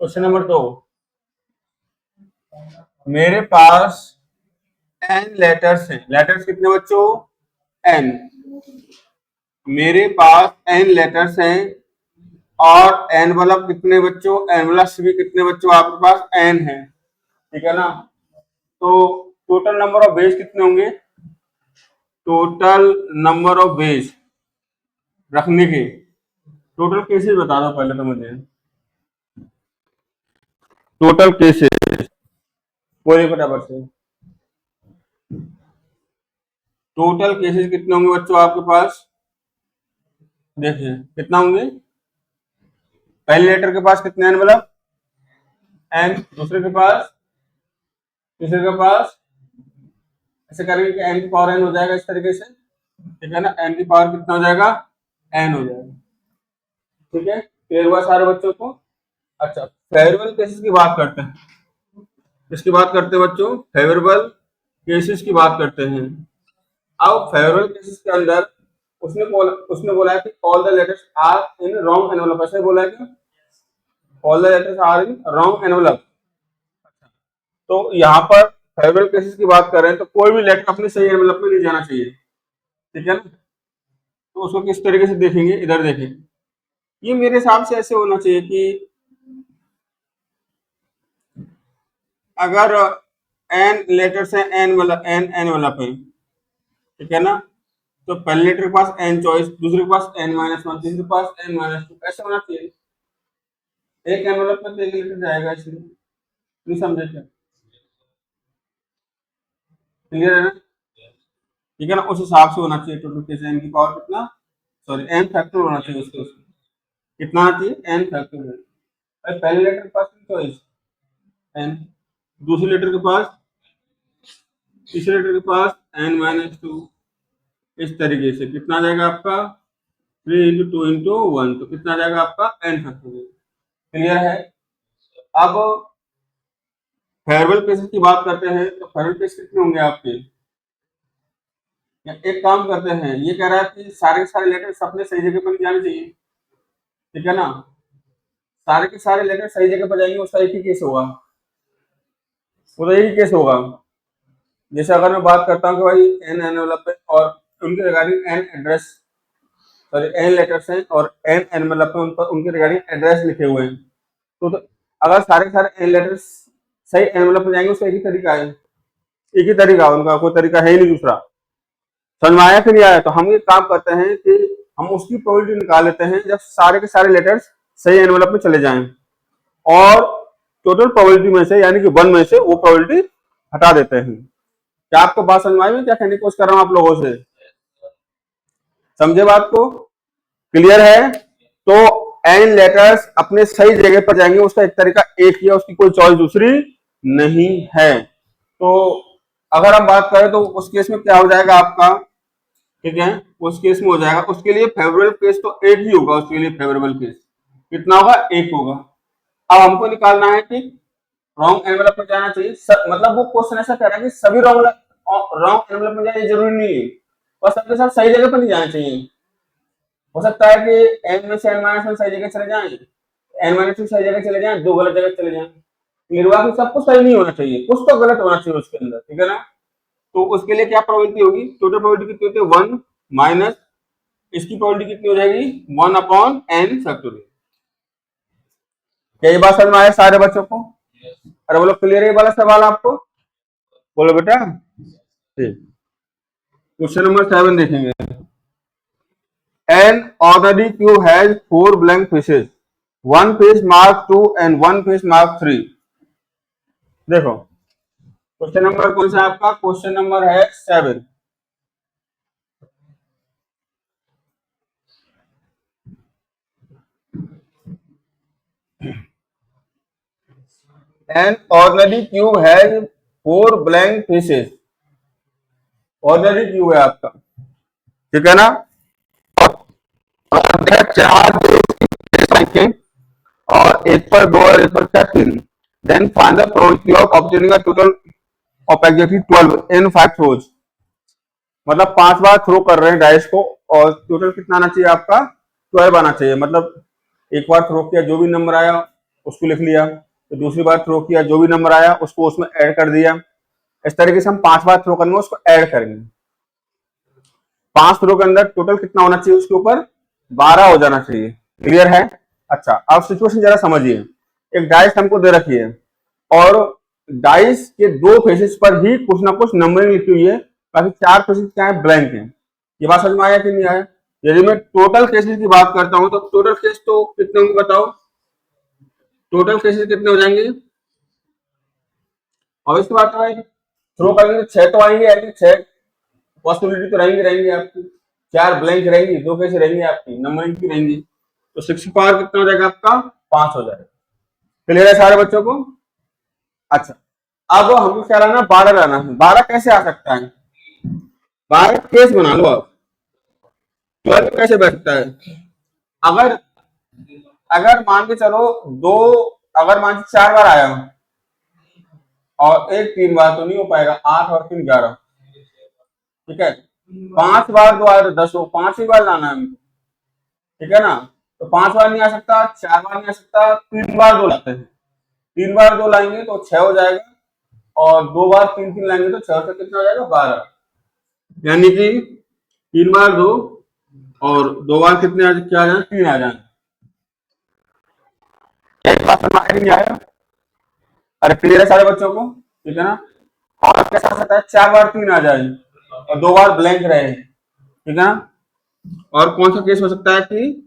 Question number 2, मेरे पास n letters हैं। Letters कितने बच्चों? n। मेरे पास n लेटर्स हैं और एनवलप कितने बच्चों? एनवलप्स भी कितने बच्चों आपके पास? n है, ठीक है ना। तो टोटल नंबर ऑफ वेज कितने होंगे? टोटल नंबर ऑफ वेज रखने के टोटल केसेस बता दो पहले तो मुझे। टोटल केसेस कोई फटाफट से। टोटल केसेस कितने होंगे बच्चों आपके पास? देखिए कितना होंगे। पहले लेटर के पास कितने एनवलप? एन। दूसरे के पास, तीसरे के पास, ऐसे करेंगे कि एन की पावर एन हो जाएगा इस तरीके से, ठीक है ना। एन की पावर कितना हो जाएगा? एन हो जाएगा, ठीक है। क्लियर हुआ सारे बच्चों को? अच्छा, फेवरेबल केसेस की बात करते हैं। किसकी बात करते हैं बच्चों? फेवरेबल केसेस की बात करते हैं। अब फेवरेबल केसेस के अंदर उसने बोला है कि all the letters are in wrong envelope. ऐसे बोला है कि all the letters are in wrong envelope. तो यहाँ पर फेवरेबल केसेस की बात कर रहे हैं तो कोई भी लेटर अपने सही एनवलप में नहीं जाना चाहिए, ठीक है ना। तो उसको किस तरीके से देखेंगे, इधर देखें। ये मेरे हिसाब से ऐसे होना चाहिए कि अगर एन लेटर्स है, एन मतलब एन एनवलप है, ठीक है ना। तो पहले लेटर के पास एन चॉइस, दूसरे के पास n-1, तीसरे के पास n-2, ऐसा होना चाहिए। एक एनवलप में तो एक लेटर जाएगा, इसलिए नहीं समझे क्या? क्लियर है ना? ठीक है ना। उस हिसाब से होना चाहिए टोटल केस। एन की पावर कितना, सॉरी एन फैक्टर होना चाहिए उसके कितना आना चाहिए? N factor. पहले लेटर के पास चॉइस एन, दूसरे लेटर के पास, तीसरे लेटर के पास n-2, इस तरीके से कितना आ जाएगा आपका? 3 × 2 × 1, तो कितना आ जाएगा आपका? n factor. क्लियर है? अब फेयरवेल केसेस की बात करते हैं तो फेयरवेल केस कितने होंगे आपके? एक काम करते हैं, ये कह रहा है कि सारे के सारे लेटर्स अपने सही जगह पर जाने चाहिए, ठीक है ना। सारे के सारे लेटर सही जगह पर जाएंगे, उसका एक ही केस होगा, वो तो एक ही केस होगा। जैसे अगर मैं बात करता हूँ कि भाई एन एनवलप है और उनके regarding n address, sorry n letters हैं और एन एनवलप है, उन पर उनके रिगार्डिंग एड्रेस लिखे हुए हैं, तो अगर सारे के सारे एन लेटर्स सही एनवलप में जाएंगे, उसका एक ही तरीका है, एक ही तरीका, उनका कोई तरीका है ही नहीं दूसरा। समझ में आया कि नहीं आया? तो हम ये काम करते हैं कि हम उसकी प्रोबेबिलिटी निकाल लेते हैं जब सारे के सारे लेटर्स सही एनवलप में चले जाएं, और टोटल प्रोबेबिलिटी में से यानी कि 1 में से वो प्रोबेबिलिटी हटा देते हैं। क्या आपको बात समझ में आई? क्या कहने की कोशिश कर रहा हूं आप लोगों से? समझे बात को? क्लियर है? तो एन लेटर्स अपने सही जगह पर जाएंगे, उसका एक तरीका एक ही है, उसकी कोई चॉइस दूसरी नहीं है। तो अगर हम बात करें तो उस केस में क्या हो जाएगा आपका, ठीक है, उस केस में हो जाएगा, उसके लिए फेवरेबल केस तो एक ही होगा। उसके लिए फेवरेबल केस कितना होगा? एक होगा। अब हमको निकालना है कि रॉन्ग एनवलप में जाना चाहिए, मतलब वो क्वेश्चन ऐसा कह रहा है कि सभी रॉन्ग एनवलप में जाए जरूरी नहीं है, और सबके साथ सही जगह पर नहीं जाना चाहिए। हो सकता है कि एन में से n-1 सही जगह चले जाएं, n-2 सही जगह चले जाएं, 2 गलत जगह चले जाएं। निर्वाह सब कुछ सही नहीं होना चाहिए, कुछ तो गलत होना चाहिए उसके अंदर, ठीक है ना। तो उसके लिए क्या प्रोबेबिलिटी होगी? टोटल प्रोबेबिलिटी कितनी होती है? 1 माइनस इसकी प्रोबेबिलिटी कितनी हो जाएगी? 1/n factorial. क्या ये बात समझ में आया सारे बच्चों को? अरे बोलो क्लियर है ये वाला सवाल आपको? बोलो बेटा। ठीक, क्वेश्चन नंबर 7 देखेंगे। An ordinary cube has 4 blank faces, one face marked 2 and one face marked 3। देखो क्वेश्चन नंबर कौन सा आपका? क्वेश्चन नंबर है 7। An ordinary cube has 4 blank faces। Ordinary cube है आपका, ठीक है ना। चार और एक पर 2 और एक पर 3। Then find the probability of obtaining a total of exactly 12 in 5 throws. मतलब 5 बार थ्रो कर रहे हैं डाइस को, और टोटल कितना आना चाहिए आपका? 12 आना चाहिए। मतलब एक बार थ्रो किया, जो भी नंबर आया उसको लिख लिया, तो दूसरी बार थ्रो किया, जो भी नंबर आया उसको उसमें ऐड कर दिया। इस तरीके से हम 5 बार थ्रो करेंगे, उसको ऐड करेंगे। 5 थ्रो के अंदर टोटल कितना होना चाहिए, उसके ऊपर 12 हो जाना चाहिए। क्लियर है? अच्छा, अब सिचुएशन जरा समझिए। एक डाइस हमको दे रखी है और डाइस के 2 फेसेस पर ही कुछ ना कुछ नंबरिंग लिखी हुई है, बाकी 4 फेसेस क्या है, ब्लैंक है। ये बात समझ में आया कि नहीं आया? यदि मैं टोटल केसेस की बात करता हूं तो टोटल केस तो कितने होंगे बताओ? टोटल केसेस कितने हो जाएंगे? और इसकी बात है थ्रो करेंगे तो 6 तो आएंगे, यानी 6 पॉसिबिलिटी तो रहेंगी आपकी। 4 ब्लैंक रहेंगी, 2 कैसे रहेंगी आपकी नंबरिंग की रहेंगी। तो 6 की पावर कितना हो जाएगा आपका? 5 हो जाएगा। क्लियर है सारे बच्चों को? अच्छा, अब हमको क्या लाना? 12 लाना है। 12 कैसे आ सकता है? 12 केस बना लो आप। 12 कैसे बैठता है? अगर अगर मान के चलो दो, अगर मान के 4 बार आया और एक 3 बार, तो नहीं हो पाएगा। 8 और 3 11, ठीक है। 5 बार 2 आया तो 10 हो, 5 ही बार लाना है हमको, ठीक है ना। तो 5 बार नहीं आ सकता, 4 बार नहीं आ सकता, 3 बार 2 लाते हैं। 3 बार 2 लाएंगे तो 6 हो जाएगा, और 2 बार 3 3 लाएंगे तो 6 से कितना हो जाएगा? 12। यानी कि 3 बार 2 और 2 बार कितने क्या आ जाए? 3 आ जाए। एक बात समझ में नहीं आया? अरे क्लियर है सारे बच्चों को? ठीक है ना। और कैसा हो सकता है? 4 बार 3 आ जाए और 2 बार ब्लैंक रहे, ठीक है ना। और कौन सा केस हो सकता है कि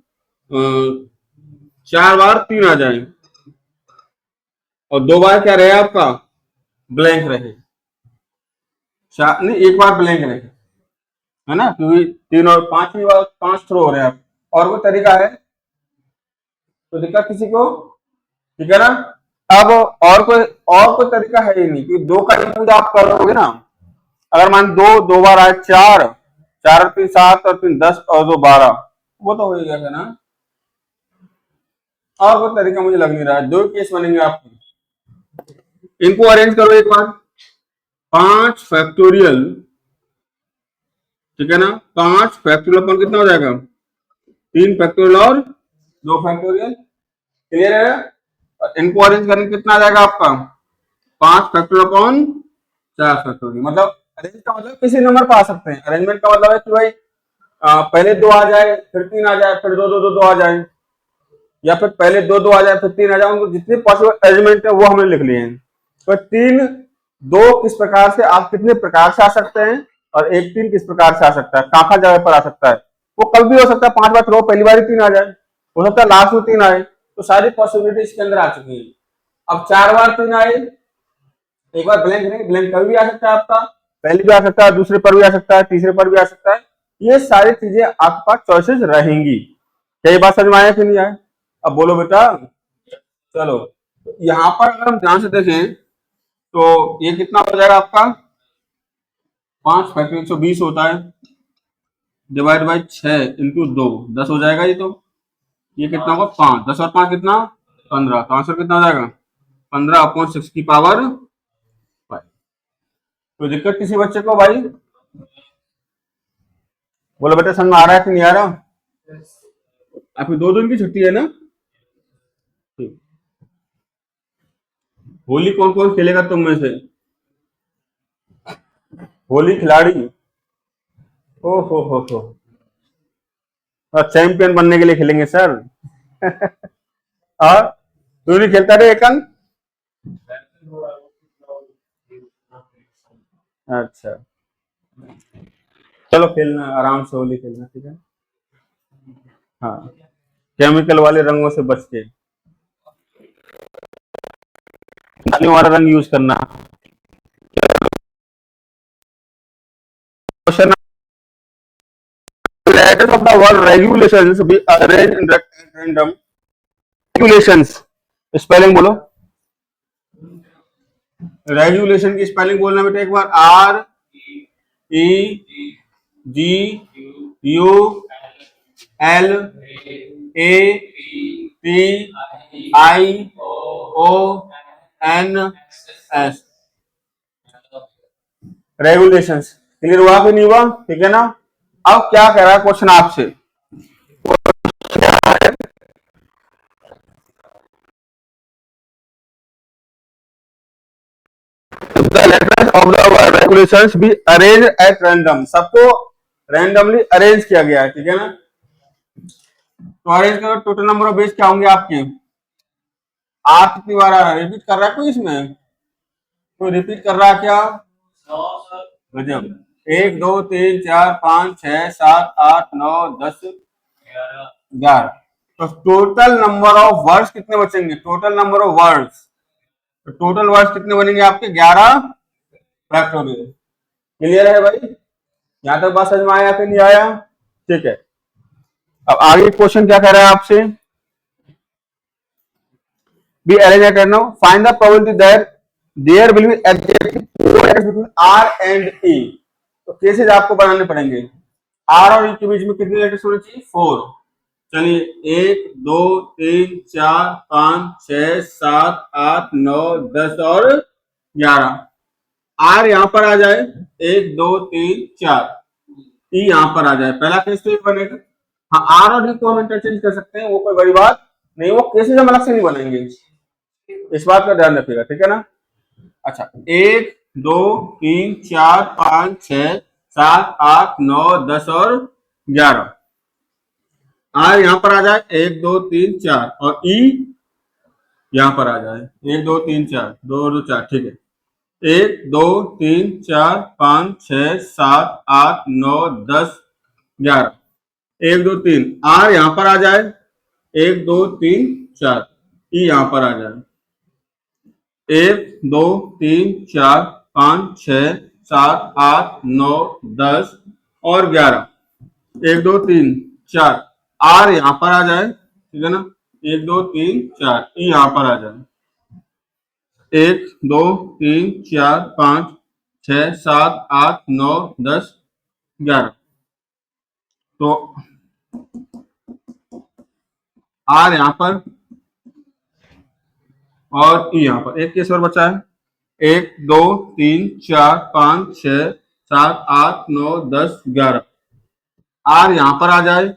4 बार 3 आ जाए और 2 बार क्या रहे आपका? ब्लैंक रहे। नहीं, 1 बार ब्लैंक रहे, है ना, क्योंकि 3 और 5वीं बार 5 थ्रो हो रहे हैं आप। और कोई तरीका है तो दिक्कत किसी को? ठीक है ना। अब और कोई तरीका है ही नहीं कि 2 का यूज आप करोगे ना। अगर मान 2 बार आए 4, 4 और 3 7 और 3 10 और 2 12, वो तो हो ही गया ना। और कोई तरीका मुझे लग नहीं रहा है। 2 केस बनेंगे आपके, इनको अरेंज करो एक बार। 5 फैक्टोरियल, ठीक है ना। 5 फैक्टोरियल अपन कितना हो जाएगा? 3 फैक्टोरियल और 2 फैक्टोरियल। क्लियर है? और इनको अरेंज करने कितना आ जाएगा आपका? 5 फैक्टोरियल अपॉन 4 फैक्टोरियल। मतलब अरेंज का मतलब किसी नंबर पर आ सकते हैं। अरेंजमेंट का मतलब है कि भाई पहले 2 आ जाए, फिर 3 आ जाए, फिर 2 2 2 2 आ जाए, या फिर पहले 2 2 आ जाए फिर 3 आ जाए। उनको जितने पॉसिबल अरेंजमेंट है वो हमने लिख लिए हैं। तो 3 2 किस प्रकार से, आप कितने प्रकार से आ सकते हैं, और 1 3 किस प्रकार से आ सकता है, कहाँ जगह पर आ सकता है। वो कल भी हो सकता है 5 बार थ्रो पहली बार ही 3 आ जाए, हो सकता है लास्ट में 3 आए। तो सारी पॉसिबिलिटी इसके अंदर आ चुकी है। अब 4 बार 3 आए, एक बार ब्लैंक नहीं, ब्लैंक कभी भी आ सकता है आपका, पहले भी आ सकता है, दूसरे पर भी आ सकता है, तीसरे पर भी आ सकता है। ये सारी चीजें आपके पास चॉइसेस रहेंगी। क्या ये बात समझ में आया कि नहीं आया? अब बोलो बेटा। चलो, यहाँ पर अगर हम ध्यान से देखें तो ये कितना हो जाएगा आपका? 5 फैक्टर 120 होता है, डिवाइड बाई 6 इंटू 2, 10 हो जाएगा। ये कितना होगा? 5, 10 और 5 कितना? 15। तो आंसर कितना हो जाएगा? 15 अपॉन 6 की पावर 5। तो दिक्कत किसी बच्चे को भाई? बोलो बेटा, समझ में आ रहा है कि नहीं आ रहा? आपकी 2 दिन की छुट्टी है ना? ठीक। होली कौन कौन खेलेगा तुम में से? होली खिलाड़ी? ओ हो, चैंपियन बनने के लिए खेलेंगे सर। और तू नहीं खेलता रे एकन? अच्छा, चलो खेलना, आराम से होली खेलना, ठीक है। हाँ, केमिकल वाले रंगों से बच के पानी वाला रंग यूज करना। Question, letters of the word regulations be arranged in random regulations। Spelling बोलो, रेगुलेशन की स्पेलिंग बोलना बेटा एक बार। R E G U L A T I O N S, regulations. Clear हुआ कि नहीं हुआ? ठीक है ना। अब क्या कह रहा है क्वेश्चन आपसे? The letters of the regulations B arrange at random, सबको रैंडमली अरेंज किया गया है, ठीक है ना। तो अरेंज करो, टोटल नंबर ऑफ बेस क्या होंगे आपके, आठ कितनी बार आ रहा है, रिपीट कर रहा है कोई इसमें, कोई रिपीट कर रहा है क्या, गजब, 1 2 3 4 5 6 7 8 9 10 11। तो टोटल नंबर ऑफ वर्ड्स कितने बचेंगे, टोटल नंबर ऑफ वर्ड्स, तो टोटल वर्ड्स कितने बनेंगे आपके 11 फैक्टोरियल। क्लियर है भाई, यहां तक बात समझ में आया कि नहीं आया, ठीक है। अब आगे क्वेश्चन क्या कह रहा है आपसे, be arrange at random, find the probability that there will be exactly 4 letters between R and E. तो केसेस आपको बनाने पड़ेंगे, आर और ई के बीच में कितने लेटर्स होने चाहिए, 4। चलिए 1 2 3 4 5 6 7 8 9 10 और 11। आर यहां पर आ जाए, 1 2 3 4, ई यहां पर आ जाए, पहला केस तो ये बनेगा। हाँ, आर और ई को हम इंटरचेंज कर सकते हैं, वो कोई बड़ी बात नहीं, वो केसेस हम अलग से नहीं बनेंगे, इस बात का ध्यान रखिएगा, ठीक है ना। अच्छा 1 2 3 4 5 6 7 8 9 10 और 11, आर यहां पर आ जाए 1 2 3 4, और ई यहां पर आ जाए 1 2 3 4, 2 2 4, ठीक है। 1 2 3 4 5 6 7 8 9 10 11, 1 2 3, आर यहां पर आ जाए 1 2 3 4, ई यहां पर आ जाए 1 2 3 4 5 6 7 8 9 10 और 11, 1 2 3 4, आर यहां पर आ जाए, ठीक है ना, 1 2 3 4, ई यहां पर आ जाए 1 2 3 4 5 6 7 8 9 10 11। तो आर यहां पर और ई यहां पर, एक केस और बचा है, 1 2 3 4 5 6 7 8 9 10 11, आर यहां पर आ जाए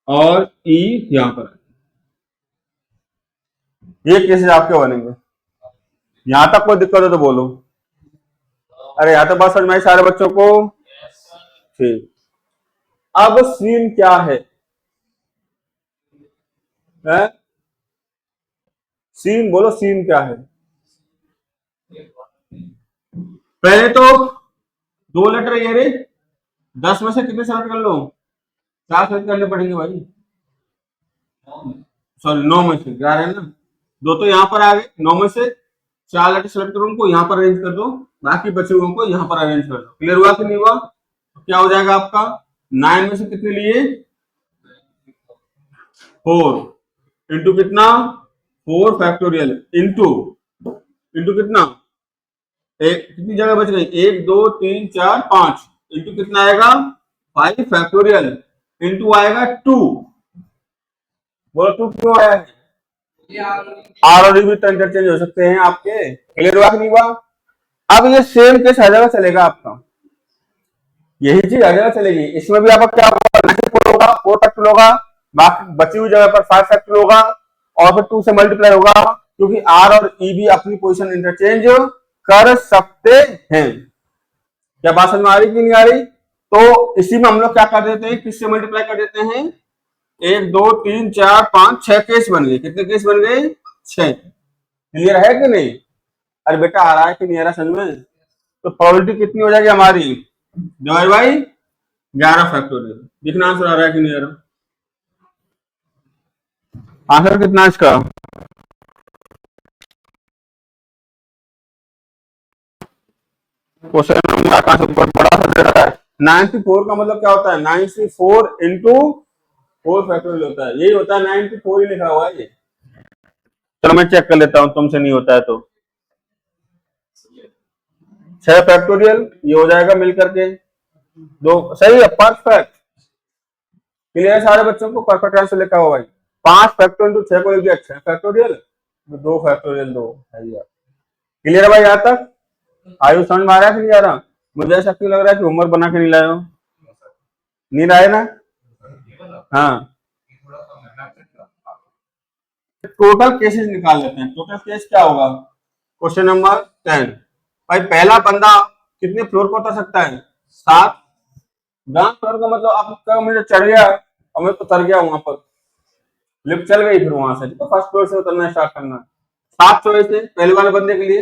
और ई यहां पर, ये केसेस आपके बनेंगे। यहां तक कोई दिक्कत हो तो बोलो, अरे यहां तक बात समझ में आई सारे बच्चों को, ठीक। अब सीन क्या है, सीन बोलो, सीन क्या है। पहले तो दो लेटर ये रे, 10 में से कितने सेलेक्ट कर लो, 4 सेलेक्ट करने पड़ेंगे भाई, सॉरी 9 में से 11 है ना, दो तो यहाँ पर आ गए, 9 में से 4 लेटर सेलेक्ट करो, उनको यहाँ पर अरेंज कर दो, बाकी बचे हुए को यहाँ पर अरेंज कर दो। क्लियर हुआ कि नहीं हुआ, तो क्या हो जाएगा आपका, 9 में से कितने लिए, 4 इंटू कितना, 4 फैक्टोरियल इंटू इंटू कितना, एक कितनी जगह बच गई, 1 2 3 4 5 इंटू कितना आएगा, 5 फैक्टोरियल इंटू आएगा 2, बोलो 2 क्यों आया है, आर और भी तो इंटरचेंज हो सकते हैं आपके। क्लियर हुआ कि नहीं हुआ। अब ये सेम केस हर जगह चलेगा आपका, यही चीज हर जगह चलेगी, इसमें भी आपका क्या होगा, 4 फैक्टोरियल होगा, बाकी बची हुई जगह पर 5 फैक्टोरियल होगा, और फिर 2 से मल्टीप्लाई होगा, क्योंकि आर और ई भी अपनी पोजीशन इंटरचेंज कर सकते हैं। क्या बात समझ में आ रही कि नहीं आ रही। तो इसी में हम लोग क्या कर देते हैं, किससे मल्टीप्लाई कर देते हैं, 1 2 3 4 5 6 केस बन गए, कितने केस बन गए, 6। क्लियर है कि नहीं, अरे बेटा आ रहा है कि नहीं आ रहा समझ में। तो प्रोबेबिलिटी कितनी हो जाएगी हमारी, डिवाइड बाई 11 फैक्टोरियल, दिखना आंसर आ रहा है कि नहीं आ रहा, आंसर कितना इसका, क्वेश्चन नंबर का बड़ा सा दे रहा है, 94 का मतलब क्या होता है, 94 इंटू 4 फैक्टोरियल होता है, यही होता है, 94 ही लिखा हुआ है ये। चलो मैं चेक कर लेता हूं, तुमसे नहीं होता है तो 6 फैक्टोरियल ये हो जाएगा मिलकर के 2, सही है, परफेक्ट। क्लियर सारे बच्चों को, परफेक्ट आंसर लिखा हुआ भाई, 5 फैक्टोरियल इंटू 6 को लिख दिया 6 फैक्टोरियल, 2 फैक्टोरियल 2 है यार। क्लियर है भाई, यहाँ तक आयु समझ में आ रहा है कि नहीं आ रहा, मुझे ऐसा क्यों लग रहा है कि होमवर्क बना के नहीं लाए हो, नहीं लाए ना, हाँ। टोटल केसेस निकाल लेते हैं, टोटल केस क्या होगा, क्वेश्चन नंबर 10। भाई पहला बंदा कितने फ्लोर पर उतर सकता है? 7। ग्राउंड फ्लोर का मतलब आप मुझे चढ़ गया और मैं उतर गया वहां पर, लिफ्ट चल गई, फिर वहां से तो फर्स्ट फ्लोर से उतरना स्टार्ट करना। 7 चॉइस है पहले वाले बंदे के लिए,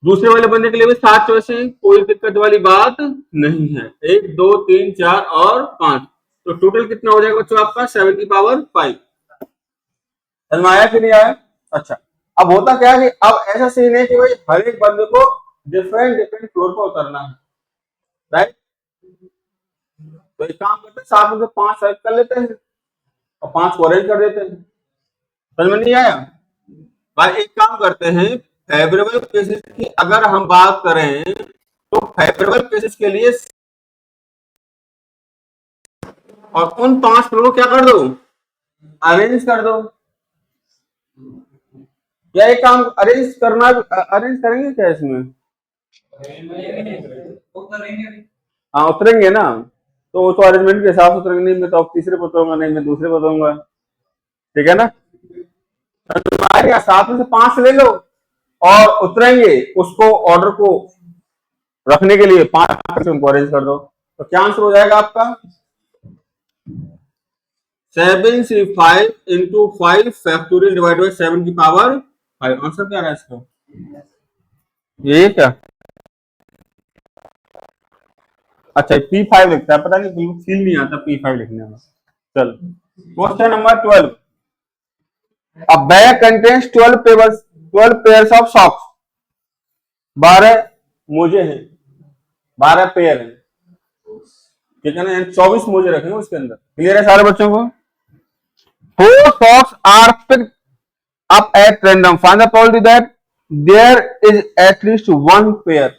दूसरे वाले बंदे के लिए भी 7 चॉइस है, कोई दिक्कत वाली बात नहीं है। 1 2 3 4 और 5, तो टोटल कितना हो जाएगा बच्चों आपका? 7 की पावर 5। समझ में आया कि नहीं आया? अच्छा, अब होता क्या है कि अब ऐसा सीन है कि भाई हर एक बंदे को डिफरेंट डिफरेंट फ्लोर पर उतरना है, राइट? तो एक काम करते हैं, 7 में से 5 सेलेक्ट कर लेते हैं और 5 को अरेंज कर देते हैं। समझ में नहीं आया? भाई एक काम करते हैं, फेवरेबल केसेस की अगर हम बात करें तो फेवरेबल केसेस के लिए और उन 5 फ्लोर को क्या कर दो? अरेंज कर दो। या एक काम अरेंज करना, अरेंज करेंगे क्या इसमें? हाँ उतरेंगे ना, तो वो तो अरेंजमेंट के हिसाब से उतरेंगे। नहीं मैं तो अब तीसरे पर उतरूंगा, नहीं मैं दूसरे पर उतरूंगा, ठीक है ना? तुम्हारे यहाँ 7 में से 5 ले लो और उतरेंगे, उसको ऑर्डर को रखने के लिए 5 उनको अरेंज कर दो। तो क्या आंसर हो जाएगा आपका? 7 इंटू 5 फैक्टोरियल डिवाइड बाई 7 की पावर 5। आंसर क्या रहा है इसका? ये क्या? अच्छा P5 लिखता है, पता नहीं बिल्कुल फील नहीं आता P5 लिखने में। चल question number 12। A bag contains 12 pairs of socks। 12 मोजे हैं, 12 पेयर हैं, ठीक है ना? 24 मोजे रखेंगे उसके अंदर। क्लियर है सारे बच्चों को? 4 socks are picked up at random. Find the probability that there is at least one pair।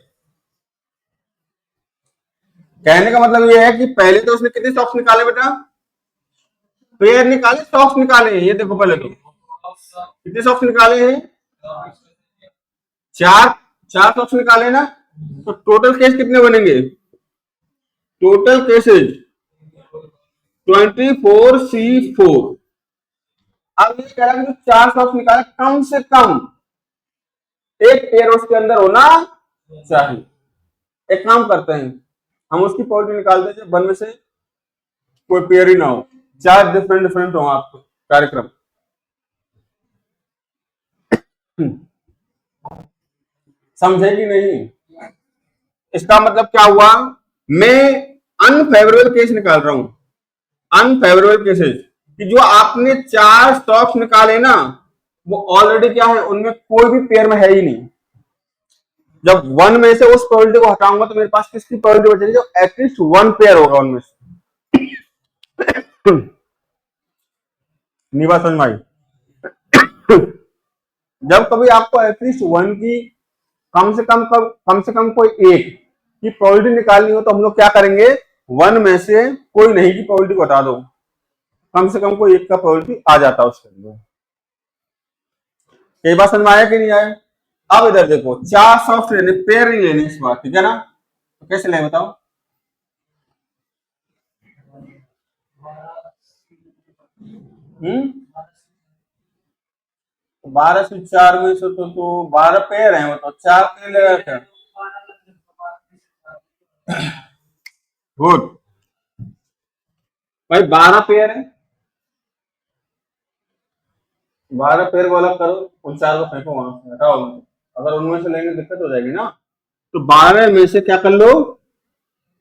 कहने का मतलब ये है कि पहले तो उसने कितने सॉक्स निकाले बेटा? पेयर निकाले, सॉक्स निकाले। ये देखो पहले तो कितने सॉक्स निकाले हैं? 4 सॉक्स निकाले ना, तो टोटल केस कितने बनेंगे? Total cases 24C4। अब ये कह रहा है कि 4 सॉक्स निकाले, कम से कम एक पेयर उसके अंदर होना चाहिए। एक काम करते हैं, हम उसकी पॉलिटी निकालते हैं जब 1 में से कोई पेयर ही ना हो, 4 डिफरेंट डिफरेंट हो आपके कार्यक्रम। समझे कि नहीं? इसका मतलब क्या हुआ? मैं अनफेवरेबल केस निकाल रहा हूं, अनफेवरेबल केसेस, कि जो आपने 4 स्टॉक्स निकाले ना, वो ऑलरेडी क्या है, उनमें कोई भी पेयर में है ही नहीं। जब 1 में से उस प्रोबेबिलिटी को हटाऊंगा तो मेरे पास किसकी प्रोबेबिलिटी बचेगी? जो एटलीस्ट 1 पेयर होगा उनमें से। नहीं बात समझ में आई? जब कभी आपको एटलीस्ट 1 की कम से कम कोई एक की प्रोबेबिलिटी निकालनी हो, तो हम लोग क्या करेंगे? 1 में से कोई नहीं की प्रोबेबिलिटी को हटा दो, कम से कम कोई एक का प्रोबेबिलिटी आ जाता है उसके अंदर। कई बार समझ में आया कि नहीं आया? अब इधर देखो, 4 सॉफ्ट लेने, पेयर नहीं लेने इस बार, ठीक है ना? तो कैसे लें बताओ? हम्म 12 से 4 में से तो 12 पेयर हैं, वो तो 4 पेयर लेगा क्या? गुड भाई, 12 पेयर है, 12 पेयर को अलग करो, उन 4 को फेंको वहां से, हटाओ उनको। अगर उनमें से लेंगे दिक्कत हो जाएगी ना। तो 12 में से क्या कर लो?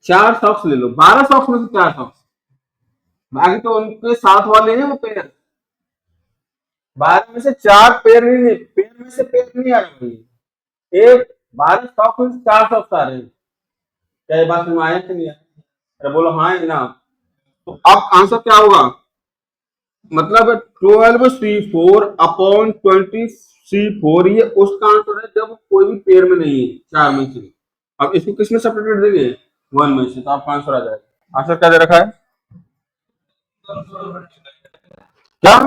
4 सॉक्स ले लो, 12 सॉक्स में से 4 सॉक्स, बाकी तो उनके साथ वाले हैं वो पेयर। 12 में से 4 पेयर नहीं, पेयर में से पेयर नहीं आ रही, एक 12 सॉक्स में से 4 सॉक्स आ रहे हैं। क्या ये बात में आया कि नहीं आया? अरे बोलो हाँ है ना? तो अब आंसर क्या होगा? मतलब 12C4 अपॉन 20C4, ये उसका आंसर है जब कोई भी पेयर में नहीं है 4 में से। अब इसको किसमें सेपरेट देंगे? 1 में से, तो आपका आंसर आ जाएगा। आंसर क्या दे रखा है? क्या?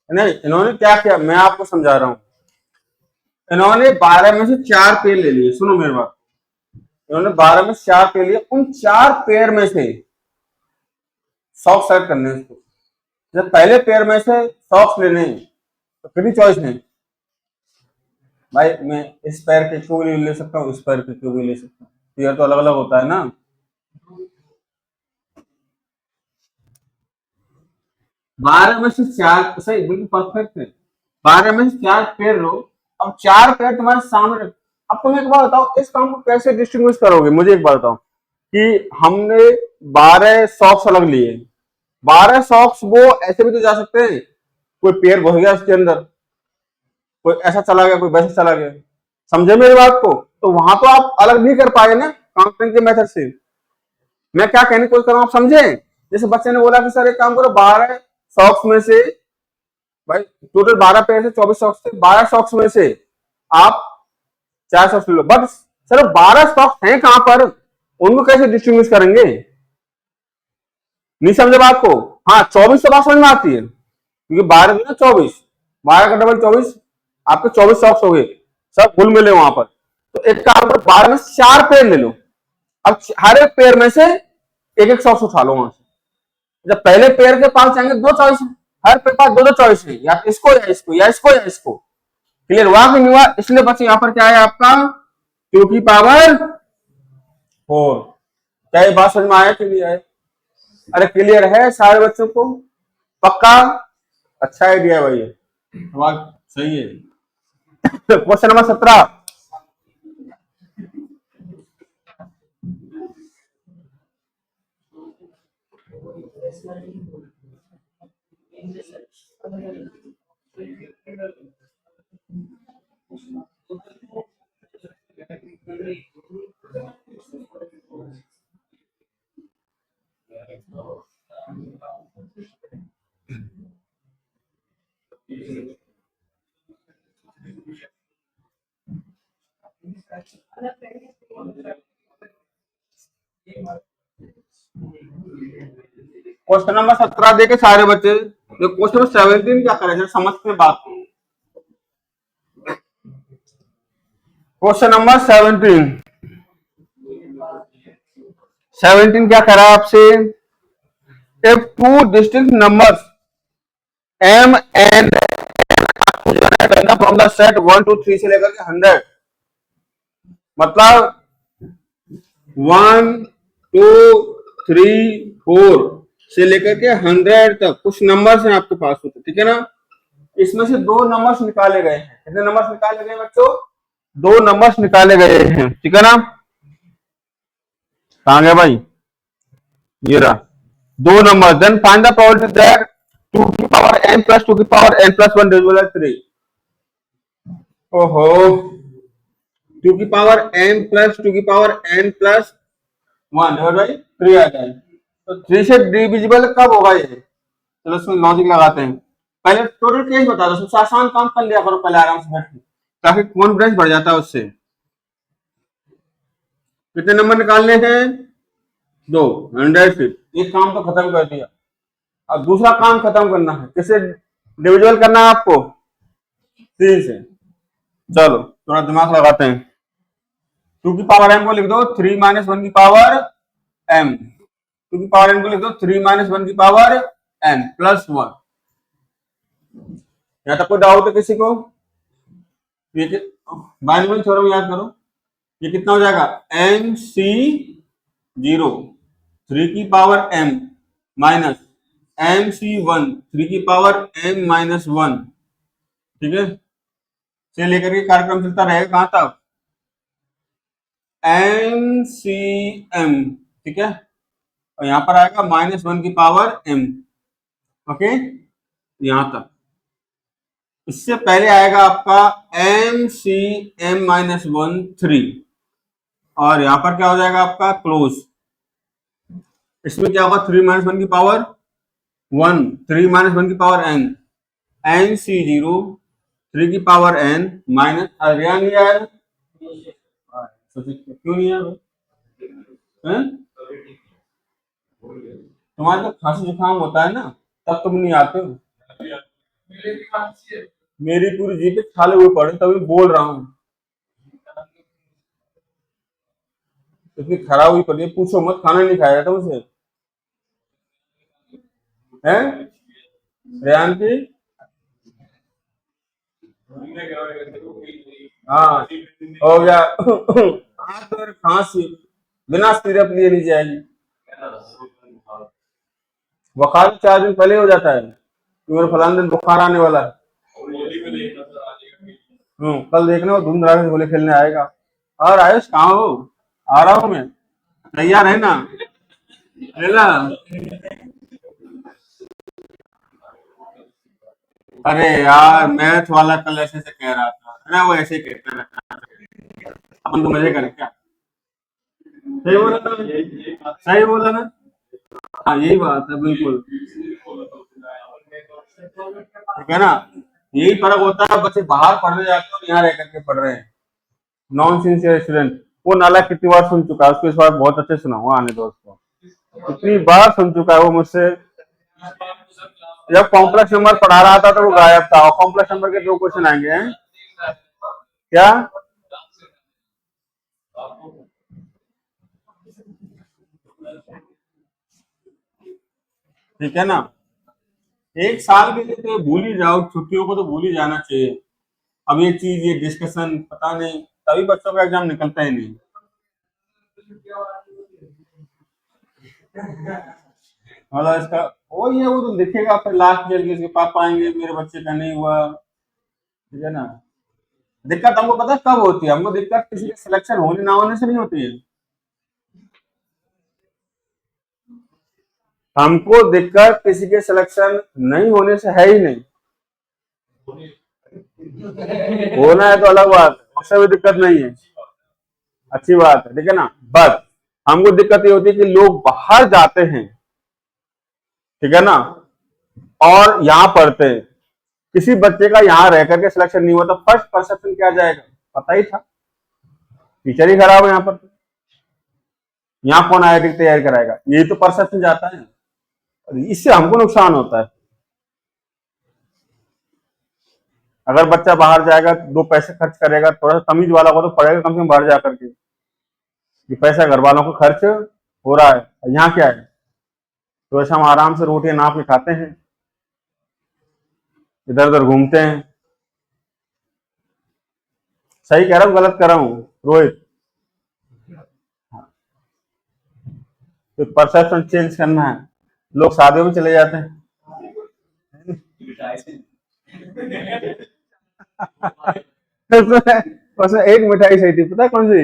नहीं, इन्होंने क्या किया मैं आपको समझा रहा हूं। इन्होंने 12 में से 4 पेयर ले लिए, सुनो मेरी बात। इन्होंने 12 में 4 पेयर लिए, उन 4 पेयर में से सॉक्स सेलेक्ट करने हैं इसको। जब पहले पेयर में से सॉक्स लेने हैं तो फ्री चॉइस नहीं, भाई मैं इस पैर के क्यों भी ले सकता हूँ, इस पैर के क्यों भी ले सकता हूँ, पेयर तो अलग अलग होता है ना। 12 में से 4 सही, बिल्कुल परफेक्ट है। 12 में से 4 पेयर लो, अब 4 पेयर तुम्हारे सामने रख। अब तुम एक बात बताओ, इस काम को कैसे डिस्टिंग्विश करोगे, मुझे एक बात बताओ कि हमने 12 सॉक्स अलग लिए, 12 सॉक्स वो ऐसे भी तो जा सकते हैं, कोई पेयर घुस गया इसके अंदर, कोई ऐसा चला गया, कोई वैसा चला गया, समझे मेरी बात को, तो वहां तो आप अलग नहीं कर पाए ना काउंटिंग के मेथड से। मैं क्या कहने की कोशिश कर रहा हूं, आप समझे। जैसे बच्चे ने बोला कि सर एक काम करो, 12 सॉक्स में से, भाई टोटल 12 पेयर से 24 सॉक्स थे, 12 सॉक्स में से आप 4 सॉक्स ले लो, बट सर 12 सॉक्स हैं कहां पर, उनको कैसे डिस्ट्रीब्यूट करेंगे, नहीं समझे बात को। हाँ 24 तो बात समझ में आती है, क्योंकि 12 ना 24, 12 का डबल 24, आपके 24 सॉक्स हो गए, सब घुल मिले वहां पर। तो एक काम करो, 12 में 4 पेयर ले लो, अब हर एक पेयर में से एक एक सॉक्स उठा लो वहां से। जब पहले पेयर के पास जाएंगे 2 चॉइस है, हर पेयर पास 2 चॉइस है, या इसको या इसको या इसको या इसको। क्लियर हुआ कि नहीं हुआ, इसलिए बच्चे यहाँ पर क्या है आपका 2 की पावर 4। क्या ये बात समझ में आया कि नहीं आया, अरे क्लियर है सारे बच्चों को, पक्का, अच्छा आइडिया है भाई, बात सही है। क्वेश्चन नंबर 17, क्वेश्चन नंबर 17 देखे सारे बच्चे, क्वेश्चन नंबर 17 क्या करें समझते हैं बात को। क्वेश्चन नंबर 17 क्या करा आपसे, if two distinct numbers m n from the set 1 to 3 से लेकर के 100, मतलब 1 2 3 4 से लेकर के 100 तक कुछ नंबर्स हैं आपके पास होते, ठीक है ना। इसमें से 2 नंबर्स निकाले गए हैं, कितने नंबर्स निकाले गए बच्चों, 2 नंबर्स निकाले गए हैं, ठीक है ना। कहां गया भाई, ये रहा 2 number, then find the probability that 2 की पावर n प्लस 2 की power n plus 1 divisible by 3। ओहो, 2 की पावर n प्लस 2 की power n plus 1 divide by 3 आ जाए, तो 3 से डिविजिबल कब होगा ये, चलो इसमें लॉजिक लगाते हैं। पहले टोटल केस बता दो, सबसे आसान काम कर लिया करो पहले आराम से बैठ के, ताकि कॉन्फिडेंस बढ़ जाता है उससे। कितने नंबर निकालने हैं, 2, 100 से एक काम तो खत्म कर दिया। अब दूसरा काम खत्म करना है, किससे डिविजिबल करना है आपको, 3 से। चलो थोड़ा दिमाग लगाते हैं, 2 की पावर m को लिख दो 3 माइनस 1 की पावर m, 2 की पावर n को लिख दो 3 माइनस 1 की पावर n प्लस 1। यहाँ तक कोई डाउट है किसी को, ये बाइनोमियल थ्योरम याद करो, ये कितना हो जाएगा m c 0 3 की power m minus m c 1 3 की पावर m माइनस 1, ठीक है, से लेकर के कार्यक्रम चलता रहेगा कहां तक, एम सी एम, ठीक है, और यहां पर आएगा -1 की पावर m, ओके, यहां तक। इससे पहले आएगा आपका एम सी एम माइनस 1 3, और यहां पर क्या हो जाएगा आपका क्लोज, इसमें क्या होगा 3 माइनस 1 की पावर 1, 3 माइनस 1 की पावर n, एन सी 0 3 की पावर n माइनस, अरिया नहीं आया, क्यों नहीं आया, तुम्हारे तो खांसी जुकाम होता है ना, तब तुम नहीं आते हो, मेरी पूरी जीप छाले हुए पड़े तभी बोल रहा हूँ। इतनी खराब हुई पड़ी है, पूछो मत, खाना नहीं खाया था मुझे। हैं? रेहान की? हाँ, हो गया। हाँ तो खांसी बिना सिरप लिए नहीं जाएगी। बुखार 4 दिन पहले हो जाता है कि मेरे फलान दिन बुखार आने वाला है। कल देखना वो धूमधाम से होली खेलने आएगा। और आयुष कहाँ हो? आ रहा हूँ मैं, तैयार है ना? है ना? अरे यार मैथ वाला कल ऐसे से कह रहा था, अरे वो ऐसे ही कहता रहता है, अपन तो मजे करें क्या? सही बोला ना? सही बोला ना? हाँ यही बात है बिल्कुल, ठीक है ना? यही फर्क होता है, बच्चे बाहर पढ़ने जाते हैं और यहाँ रह करके पढ़ रहे हैं। नॉन सिंसियर स्टूडेंट, वो नाला कितनी बार सुन चुका है, उसको इस बार बहुत अच्छे सुनाऊंगा, आने दो उसको। कितनी बार सुन चुका है वो मुझसे। जब कॉम्प्लेक्स नंबर पढ़ा रहा था तो वो गायब था, और कॉम्प्लेक्स नंबर के 2 क्वेश्चन आएंगे हैं क्या? ठीक है ना? एक साल के लिए तो भूल ही जाओ, छुट्टियों को तो भूल ही जाना चाहिए। अब ये चीज, ये डिस्कशन पता नहीं, तभी बच्चों का एग्जाम निकलता ही नहीं। मतलब इसका वही है, वो तो दिखेगा फिर लास्ट ईयर के, इसके पापा आएंगे मेरे बच्चे का नहीं हुआ, ठीक है ना? दिक्कत हमको पता है कब होती है, हमको दिक्कत किसी के सिलेक्शन होने ना होने से नहीं होती है। हमको दिक्कत किसी के सिलेक्शन नहीं होने से है ही नहीं। होना है तो अलग बात है, उससे भी दिक्कत नहीं है, अच्छी बात है, ठीक है ना? बस हमको दिक्कत ये होती है कि लोग बाहर जाते हैं, ठीक है ना, और यहाँ पढ़ते हैं। किसी बच्चे का यहाँ रह करके सिलेक्शन नहीं हुआ तो फर्स्ट परसेप्शन क्या जाएगा? पता ही था, टीचर ही खराब है यहाँ पर। यहाँ कौन आईआईटी की तैयारी कराएगा, यही तो परसेप्शन जाता है, और इससे हमको नुकसान होता है। अगर बच्चा बाहर जाएगा, 2 पैसे खर्च करेगा, थोड़ा सा तमीज वाला हो तो पढ़ेगा कम से कम बाहर जा करके, कि पैसा घर वालों को खर्च हो रहा है। यहाँ क्या है, तो ऐसा हम आराम से रोटियां नाप के खाते हैं, इधर उधर घूमते हैं। सही कह रहा हूँ गलत कर रहा हूँ रोहित? तो परसेप्शन चेंज करना है, लोग शादियों में चले जाते हैं। उसमें एक मिठाई सही थी, पता है कौन सी?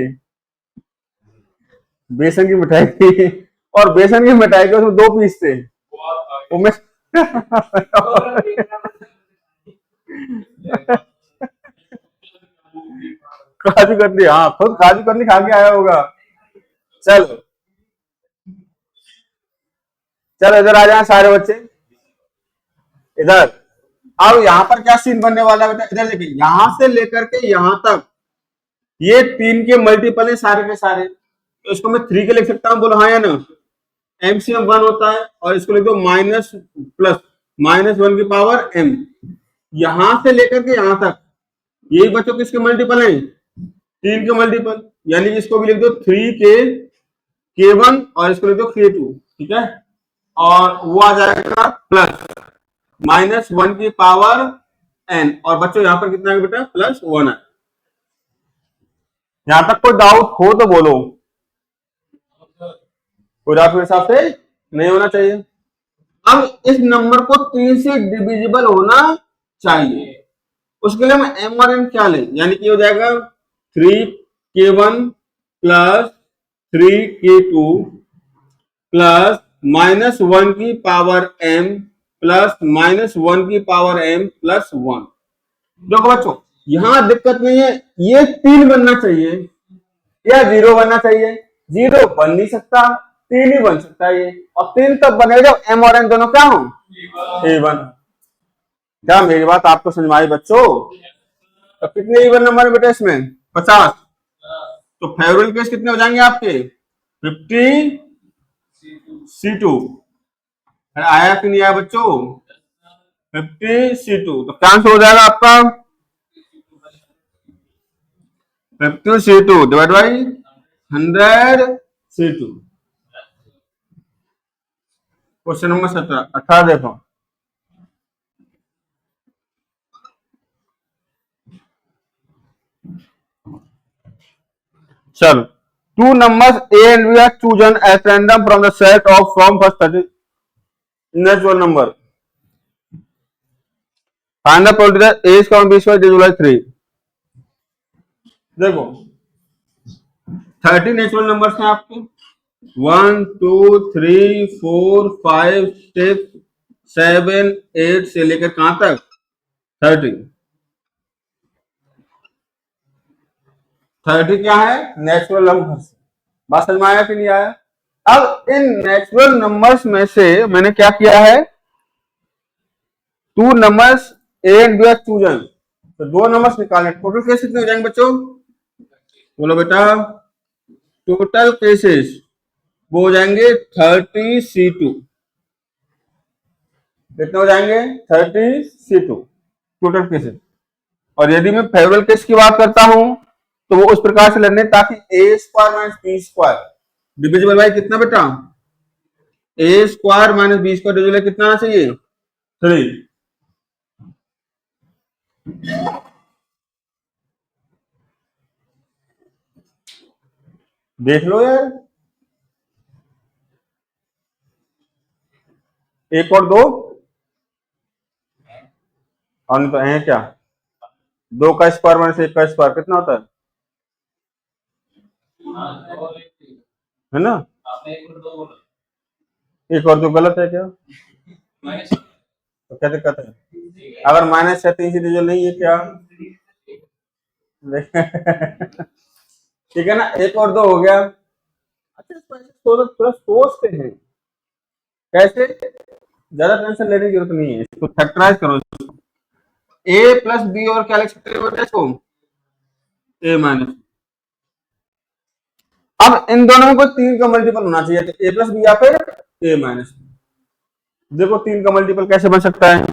बेसन की मिठाई थी, और बेसन की मिठाई के उसमें 2 पीस थे, वो मैं काजू कतली, हाँ खुद काजू कतली खा के आया होगा। चलो, चलो इधर आ जाए सारे बच्चे, इधर। अब यहाँ पर क्या सीन बनने वाला है बेटा, इधर देखिए, यहां से लेकर के यहां तक ये 3 के मल्टीपल है सारे के सारे, तो इसको मैं 3 के लिख सकता हूँ, बोलो हाँ या ना? एमसीएम 1 होता है, और इसको लिख दो माइनस प्लस -1 की पावर m। यहां से लेकर के यहां तक यही बच्चों किसके मल्टीपल है? 3 के मल्टीपल, यानी कि इसको भी लिख दो 3 के K1, और इसको लिख दो K2, ठीक है? और वो आ जाएगा प्लस -1 की पावर n, और बच्चों यहां पर कितना है बेटा? +1 है। यहां तक कोई डाउट हो तो बोलो, कोई डाउट मेरे हिसाब से नहीं होना चाहिए। अब इस नंबर को 3 से डिविजिबल होना चाहिए, उसके लिए हम m और n क्या लें, यानी कि हो जाएगा 3k1 प्लस 3k2 प्लस -1 की पावर m प्लस -1 की पावर m प्लस 1। देखो बच्चों, यहां दिक्कत नहीं है, ये 3 बनना चाहिए या 0 बनना चाहिए? 0 बन नहीं सकता, 3 ही बन सकता है ये, और 3 तब बनेगा जब m और n दोनों क्या हो? इवन। क्या मेरी बात आपको समझ में आई बच्चों? तो कितने इवन नंबर है बेटा इसमें? 50। तो फेवरेल केस कितने हो जाएंगे आपके? 50 C2। आया कि नहीं आया बच्चों? 50 C2, तो क्या आंसर हो जाएगा आपका? 50 C2 divide by 100 C2। Question number 18 देखो। चलो, two numbers A and B are chosen as random from the set of from first 30 natural number. Find the probability that A square B square divisible by 3। देखो 30 natural numbers हैं आपके, 1 2 3 4 5 6 7 8 से लेकर कहां तक 30। 30 क्या है, नेचुरल नंबर। बात समझ में आया कि नहीं आया? अब इन नेचुरल नंबर्स में से मैंने क्या किया है, two numbers A and B are chosen, तो दो नंबर्स निकालने। टोटल केसेस कितने हो जाएंगे बच्चों, बोलो बेटा। टोटल केसेस वो हो जाएंगे 30C2। कितने हो जाएंगे 30C2 टोटल केसेस। और यदि मैं फेवरेबल केस की बात करता हूं तो वो उस प्रकार से लड़ने ताकि A square minus B square divisible by कितना बेटा, A square minus B square divisible कितना आना चाहिए 3। देख लो यार, एक और दो, और नहीं तो है क्या, 2 का स्क्वायर माइनस 1 का स्क्वायर कितना होता है ना। एक और दो गलत है क्या, तो क्या दिक्कत है, अगर माइनस है 3 से डिविजन नहीं है क्या ठीक है ना, एक और दो हो गया। अच्छा थोड़ा सोचते हैं कैसे, ज्यादा टेंशन लेने की जरूरत नहीं है, इसको फैक्टराइज करो। ए प्लस बी और क्या लिख सकते हैं बेटा इसको, ए माइनस। अब इन दोनों में कोई 3 का मल्टीपल होना चाहिए, तो ए प्लस बी या फिर ए माइनस। देखो 3 का मल्टीपल कैसे बन सकता है,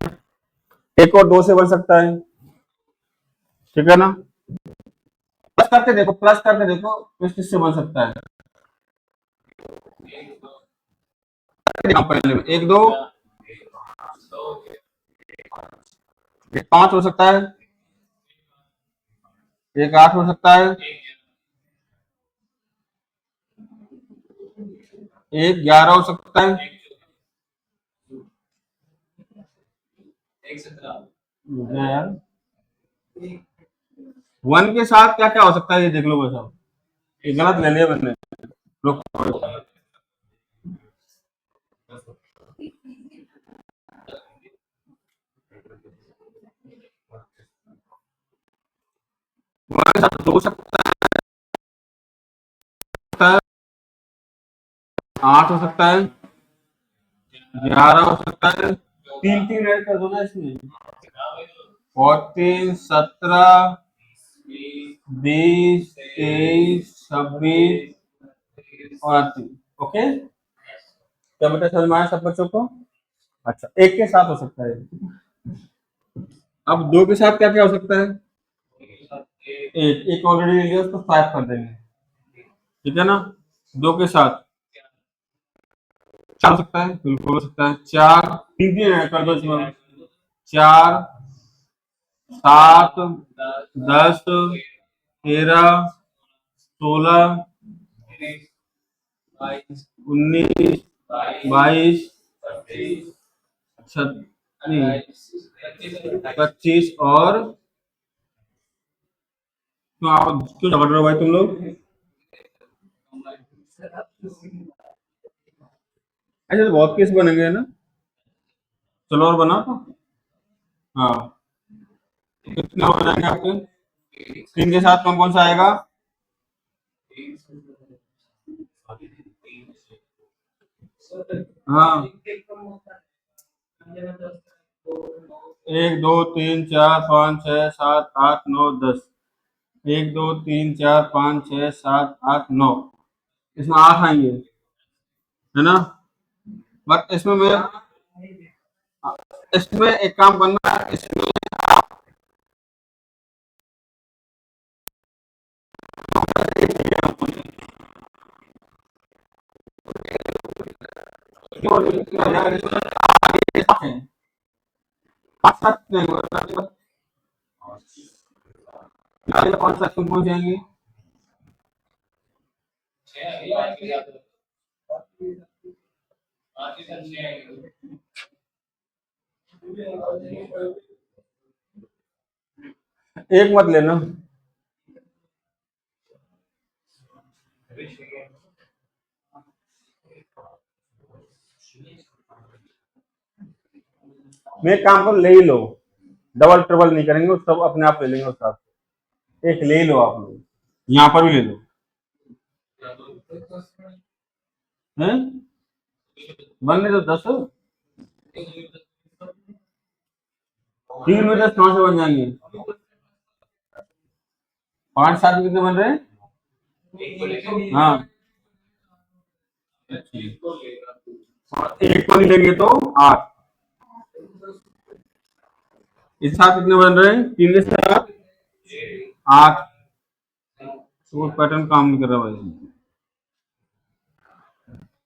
1 और 2 से बन सकता है, ठीक है ना। प्लस करके देखो, प्लस करके देखो किससे बन सकता है। पहले 1 2 5 हो सकता है, 1 8 हो सकता है, 1 11 हो सकता है, यार 1 के साथ क्या क्या हो सकता है ये देख लो बस। ये गलत लेने बनने हो सकता है, 8 हो सकता है, 11 हो सकता है, 3 3 ऐड कर दो ना इसमें, 14 17 20 23 26 और 3। ओके, क्या बेटा समझ में आया सब बच्चों को। अच्छा, 1 के साथ हो सकता है, अब 2 के साथ क्या क्या हो सकता है, एक ऑलरेडी ले लिया उसको 5 कर देंगे, ठीक है ना। 2 के साथ 4 हो सकता है, बिल्कुल हो सकता है, 4 3 3 ऐड कर दो इसमें, 4 7 10 13 16 19 22 25 और क्यों झगड़ रहे हो भाई तुम लोग, ऐसे तो बहुत केस बनेंगे ना। चलो और बना तो, हाँ तो कितने हो जाएंगे आपके, 3 के साथ कौन कौन सा आएगा, हाँ 1 2 3 4 5 6 7 8 9 10, 1 2 3 4 5 6 7 8 9, इसमें 8 आएंगे, है ना। बट इसमें एक काम करना है, इसमें पाँच सात कौन सा पहुंच जाएंगे? एक मत लेना। मैं एक काम करो, ले ही लो, डबल ट्रिबल नहीं करेंगे, सब अपने आप ले लेंगे उस साथ। एक ले लो आप लोग, यहाँ पर भी ले लो। हैं? बनने तो 10, 3 में 10 कहाँ से बन जाएंगे? 5 7 कितने बन रहे हैं? हाँ, एक को नहीं लेंगे तो 8, इस साथ कितने बन रहे हैं? 3 के साथ 8। तो पैटर्न काम नहीं कर रहा भाई।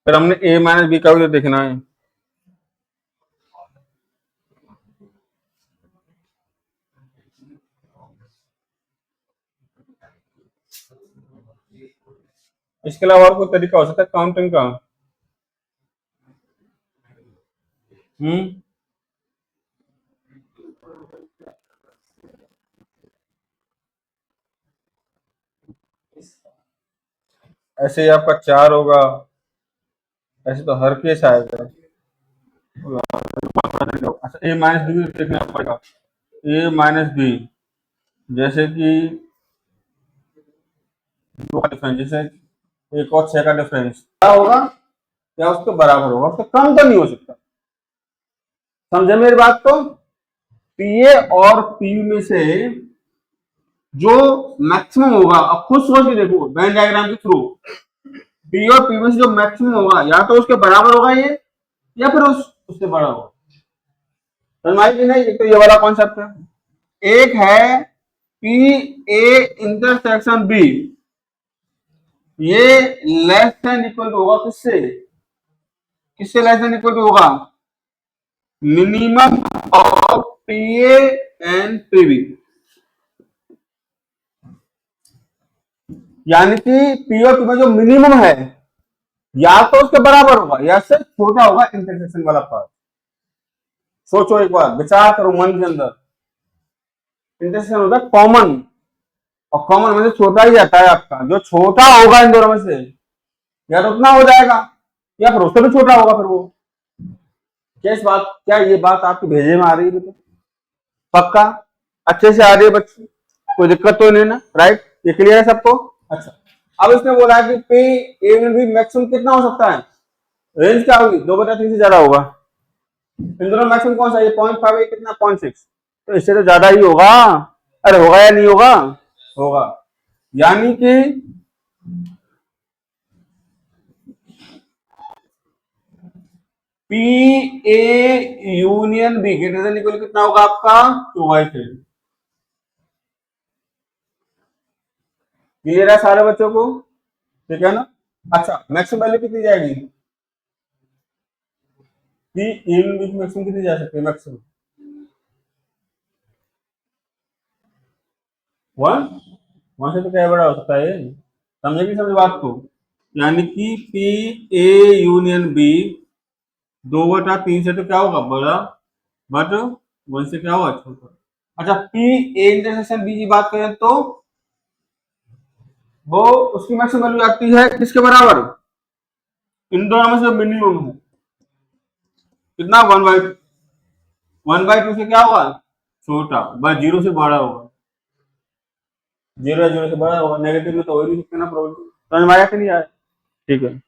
फिर हमने a माइनस बी का भी तो देखना है। इसके अलावा और कोई तरीका हो सकता है काउंटिंग का? ऐसे ही आपका 4 होगा, ऐसे तो हर केस आएगा। अच्छा, ए माइनस बी देखना पड़ेगा। ए माइनस बी, जैसे कि 2 का डिफरेंस, जैसे 1 और 6 का डिफरेंस क्या होगा? क्या उसके बराबर होगा? उससे कम तो नहीं हो सकता। समझे मेरी बात को? पीए और पी में से जो मैक्सिमम होगा, अब खुद सोच के देखो वेन डायग्राम के थ्रू, पी और पी में से जो मैक्सिमम होगा या तो उसके बराबर होगा ये, या फिर उससे बड़ा होगा। समझ नहीं? एक तो ये वाला कॉन्सेप्ट है, एक है पी ए इंटरसेक्शन बी, ये लेस देन इक्वल टू होगा किससे? किससे लेस देन इक्वल टू होगा? Minimum of P A and P B. यानी कि पी और पी में जो मिनिमम है या तो उसके बराबर होगा या से छोटा होगा इंटरसेक्शन वाला पार्ट। सोचो एक बार, विचार करो मन के अंदर। इंटरसेक्शन होता है कॉमन, और कॉमन में से छोटा ही जाता है आपका। जो छोटा होगा इन दोनों में से, या तो उतना हो जाएगा या फिर उससे भी छोटा होगा। फिर वो क्या, इस बात, क्या ये बात आपके भेजे में आ रही है? पक्का अच्छे से आ रही है बच्चे? कोई दिक्कत तो नहीं ना? राइट, ये क्लियर है सबको? अच्छा, अब इसने बोला कि पे ए में भी मैक्सिमम कितना हो सकता है? रेंज क्या होगी? 2/3 से ज्यादा होगा। इन दोनों मैक्सिमम कौन सा? ये 0.5 है, कितना? 0.6, तो इससे तो ज्यादा ही होगा। अरे होगा या नहीं होगा? होगा। यानी कि P A union be greater than equal कितना होगा आपका? 2/3। क्लियर है सारे बच्चों को? ठीक है ना? अच्छा, मैक्सिमम वैल्यू कितनी जाएगी? पी यूनियन बी की मैक्सिमम कितनी जा सकती है? मैक्सिमम 1। 1 से तो क्या बड़ा हो सकता है? समझे कि समझ बात को? यानी कि पी ए यूनियन बी 2/3 से तो क्या होगा? बड़ा, बट 1 से क्या होगा? छोटा। अच्छा, पी ए इंटरसेक्शन बी की बात करें तो वो उसकी मैक्सिमम वैल्यू आती है किसके बराबर? इन दोनों में से मिनिमम है कितना? 1/2 से क्या होगा? छोटा, बस 0 से बड़ा होगा। 0 या 0 से बड़ा होगा, नेगेटिव में तो हो ही नहीं सकते ना प्रॉब्लम। समझ में आया कि नहीं आया? ठीक है।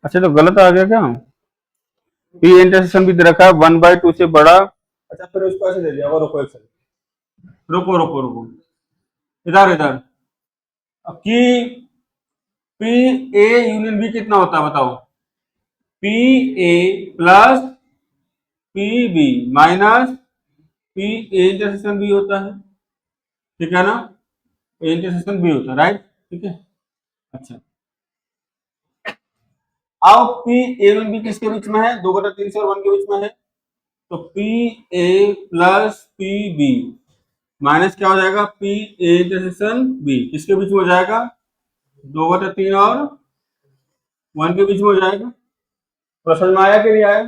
अच्छा, तो गलत आ गया क्या? पी इंटरसेक्शन भी दे रखा है 1/2 से बड़ा। अच्छा, फिर उसको ऐसे दे दिया होगा, रुको एक सेकंड, रुको रुको रुको, इधर इधर, कि पी ए यूनियन बी कितना होता है बताओ? P A plus P B minus P A intersection B होता है। ठीक है ना? ए इंटरसेक्शन बी होता है, राइट? ठीक है। अच्छा, अब पी ए वन बी किसके बीच में है, 2/3 से और 1 के बीच में है, तो P A plus P B minus क्या हो जाएगा, पी ए इंटरसेक्शन बी किसके बीच में हो जाएगा, 2/3 और 1 के बीच में हो जाएगा। प्रश्न में आया कि नहीं आया।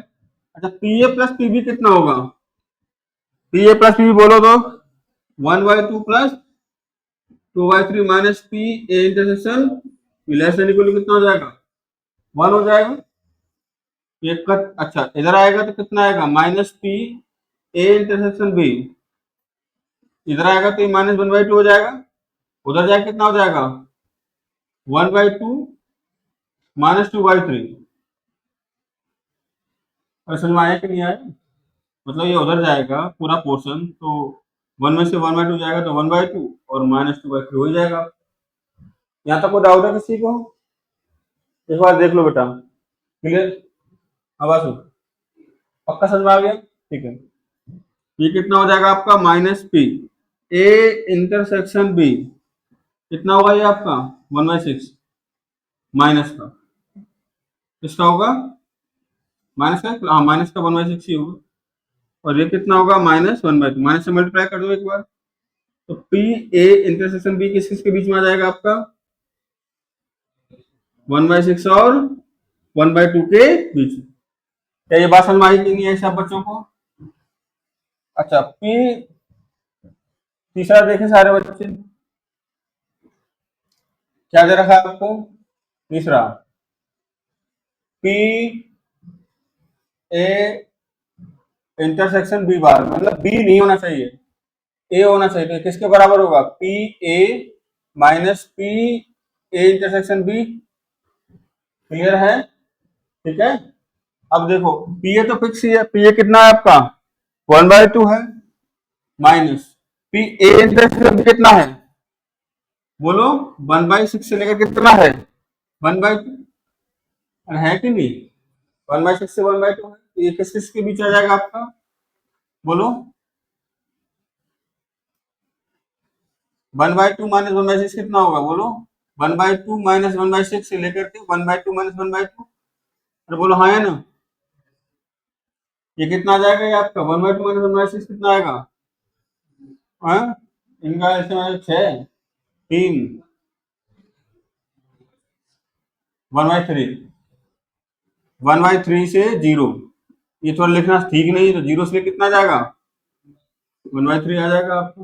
अच्छा, P A plus P B कितना होगा, P A plus P B बोलो तो 1/2 plus 2/3 minus P A intersection less than equal कितना हो जाएगा, 1 हो जाएगा। एक का अच्छा इधर आएगा तो कितना आएगा, minus P A intersection B, इधर आएगा तो -1/2 हो जाएगा, उधर जाके कितना हो जाएगा, 1/2 माइनस 2/3। और समझ में आया कि नहीं आया, मतलब ये उधर जाएगा पूरा पोर्शन, तो 1 में से 1/2 जाएगा तो 1/2 और -2/3 हो ही जाएगा। यहाँ तक कोई डाउट है किसी को, एक बार देख लो बेटा, क्लियर, आवाज पक्का समझ में आ गया, ठीक है। ये कितना हो जाएगा आपका, minus P A intersection B कितना होगा ये आपका 1/6 माइनस का, किसका होगा, माइनस का, हाँ माइनस का 1/6 ही होगा, और ये कितना होगा -1/2, माइनस से मल्टीप्लाई कर दो एक बार, तो पी ए इंटरसेक्शन बी किस किसके बीच में आ जाएगा आपका, 1/6 और 1/2 के बीच में। क्या ये बात समझ में आई कि नहीं है सब बच्चों को। अच्छा, पी तीसरा देखें सारे बच्चे, क्या दे रखा है आपको, तीसरा P A intersection B bar, मतलब बी नहीं होना चाहिए, ए होना चाहिए, तो किसके बराबर होगा, P A minus P A intersection B, clear है, ठीक है। अब देखो पी ए तो फिक्स ही है, पी ए कितना है आपका 1/2 है, minus P A intersection B कितना है, बोलो 1/6 से लेकर कितना है 1/2 है कि नहीं, 1/6 से 1/2 है, ये किस किस के बीच आ जाएगा आपका, बोलो 1/2 माइनस 1/6 कितना होगा, बोलो 1/2 माइनस 1/6 से लेकर के 1/2 माइनस 1/2, अरे बोलो हाँ है ना, ये कितना आ जाएगा, ये आपका 1/2 माइनस 1/6 कितना आएगा, हाँ इनका ऐसे 6 3 1/3 1/3 से 0, ये थोड़ा लिखना ठीक नहीं, तो 0 से कितना जाएगा 1/3 आ जाएगा आपको,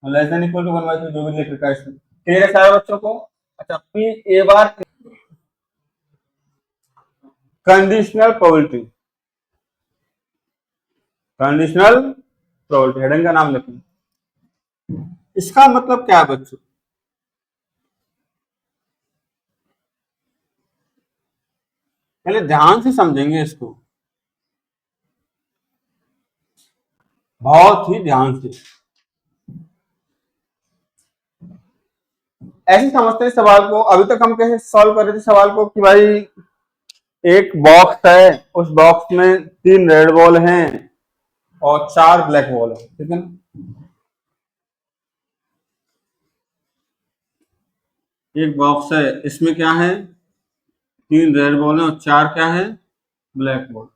लेस देन इक्वल टू 1/3 जो भी लिख रखा है इसमें, क्लियर है सारे बच्चों को। अच्छा, पी ए बार conditional probability, conditional probability heading का नाम लिखें, इसका मतलब क्या है बच्चों, पहले ध्यान से समझेंगे इसको, बहुत ही ध्यान से, ऐसे समझते हैं सवाल को। अभी तक हम कैसे सॉल्व कर रहे थे सवाल को कि भाई एक बॉक्स है, उस बॉक्स में 3 रेड बॉल हैं और 4 ब्लैक बॉल है, ठीक है ना, एक बॉक्स है, इसमें क्या है 3 रेड बॉल है और 4 क्या है ब्लैक बॉल,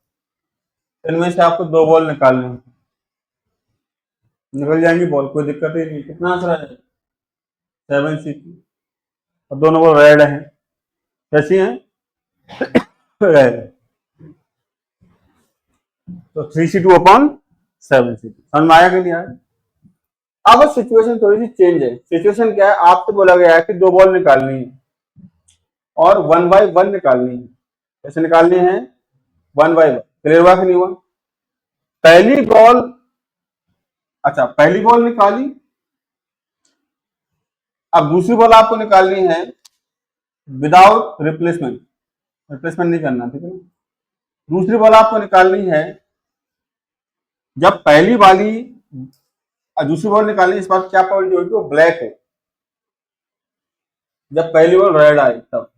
इनमें से आपको 2 बॉल निकालने हैं, निकल जाएंगी बॉल, कोई दिक्कत ही नहीं, कितना आंसर है 7C, और दोनों बॉल रेड है, कैसी है रेड, तो 3C2/7C, समझ में आया कि नहीं आया। अब सिचुएशन थोड़ी सी चेंज है, सिचुएशन क्या है, आपसे बोला गया है कि 2 बॉल निकालनी है और 1/1 निकालनी है, कैसे निकालनी है 1/1, क्लियर हुआ कि नहीं हुआ, पहली बॉल, अच्छा पहली बॉल निकाली, अब दूसरी बॉल आपको निकालनी है विदाउट रिप्लेसमेंट, रिप्लेसमेंट नहीं करना, ठीक है, दूसरी बॉल आपको निकालनी है जब पहली वाली, दूसरी बॉल निकालनी, इस बात क्या प्रोबेबिलिटी होगी, वो ब्लैक है, जब पहली बॉल रेड आए तब,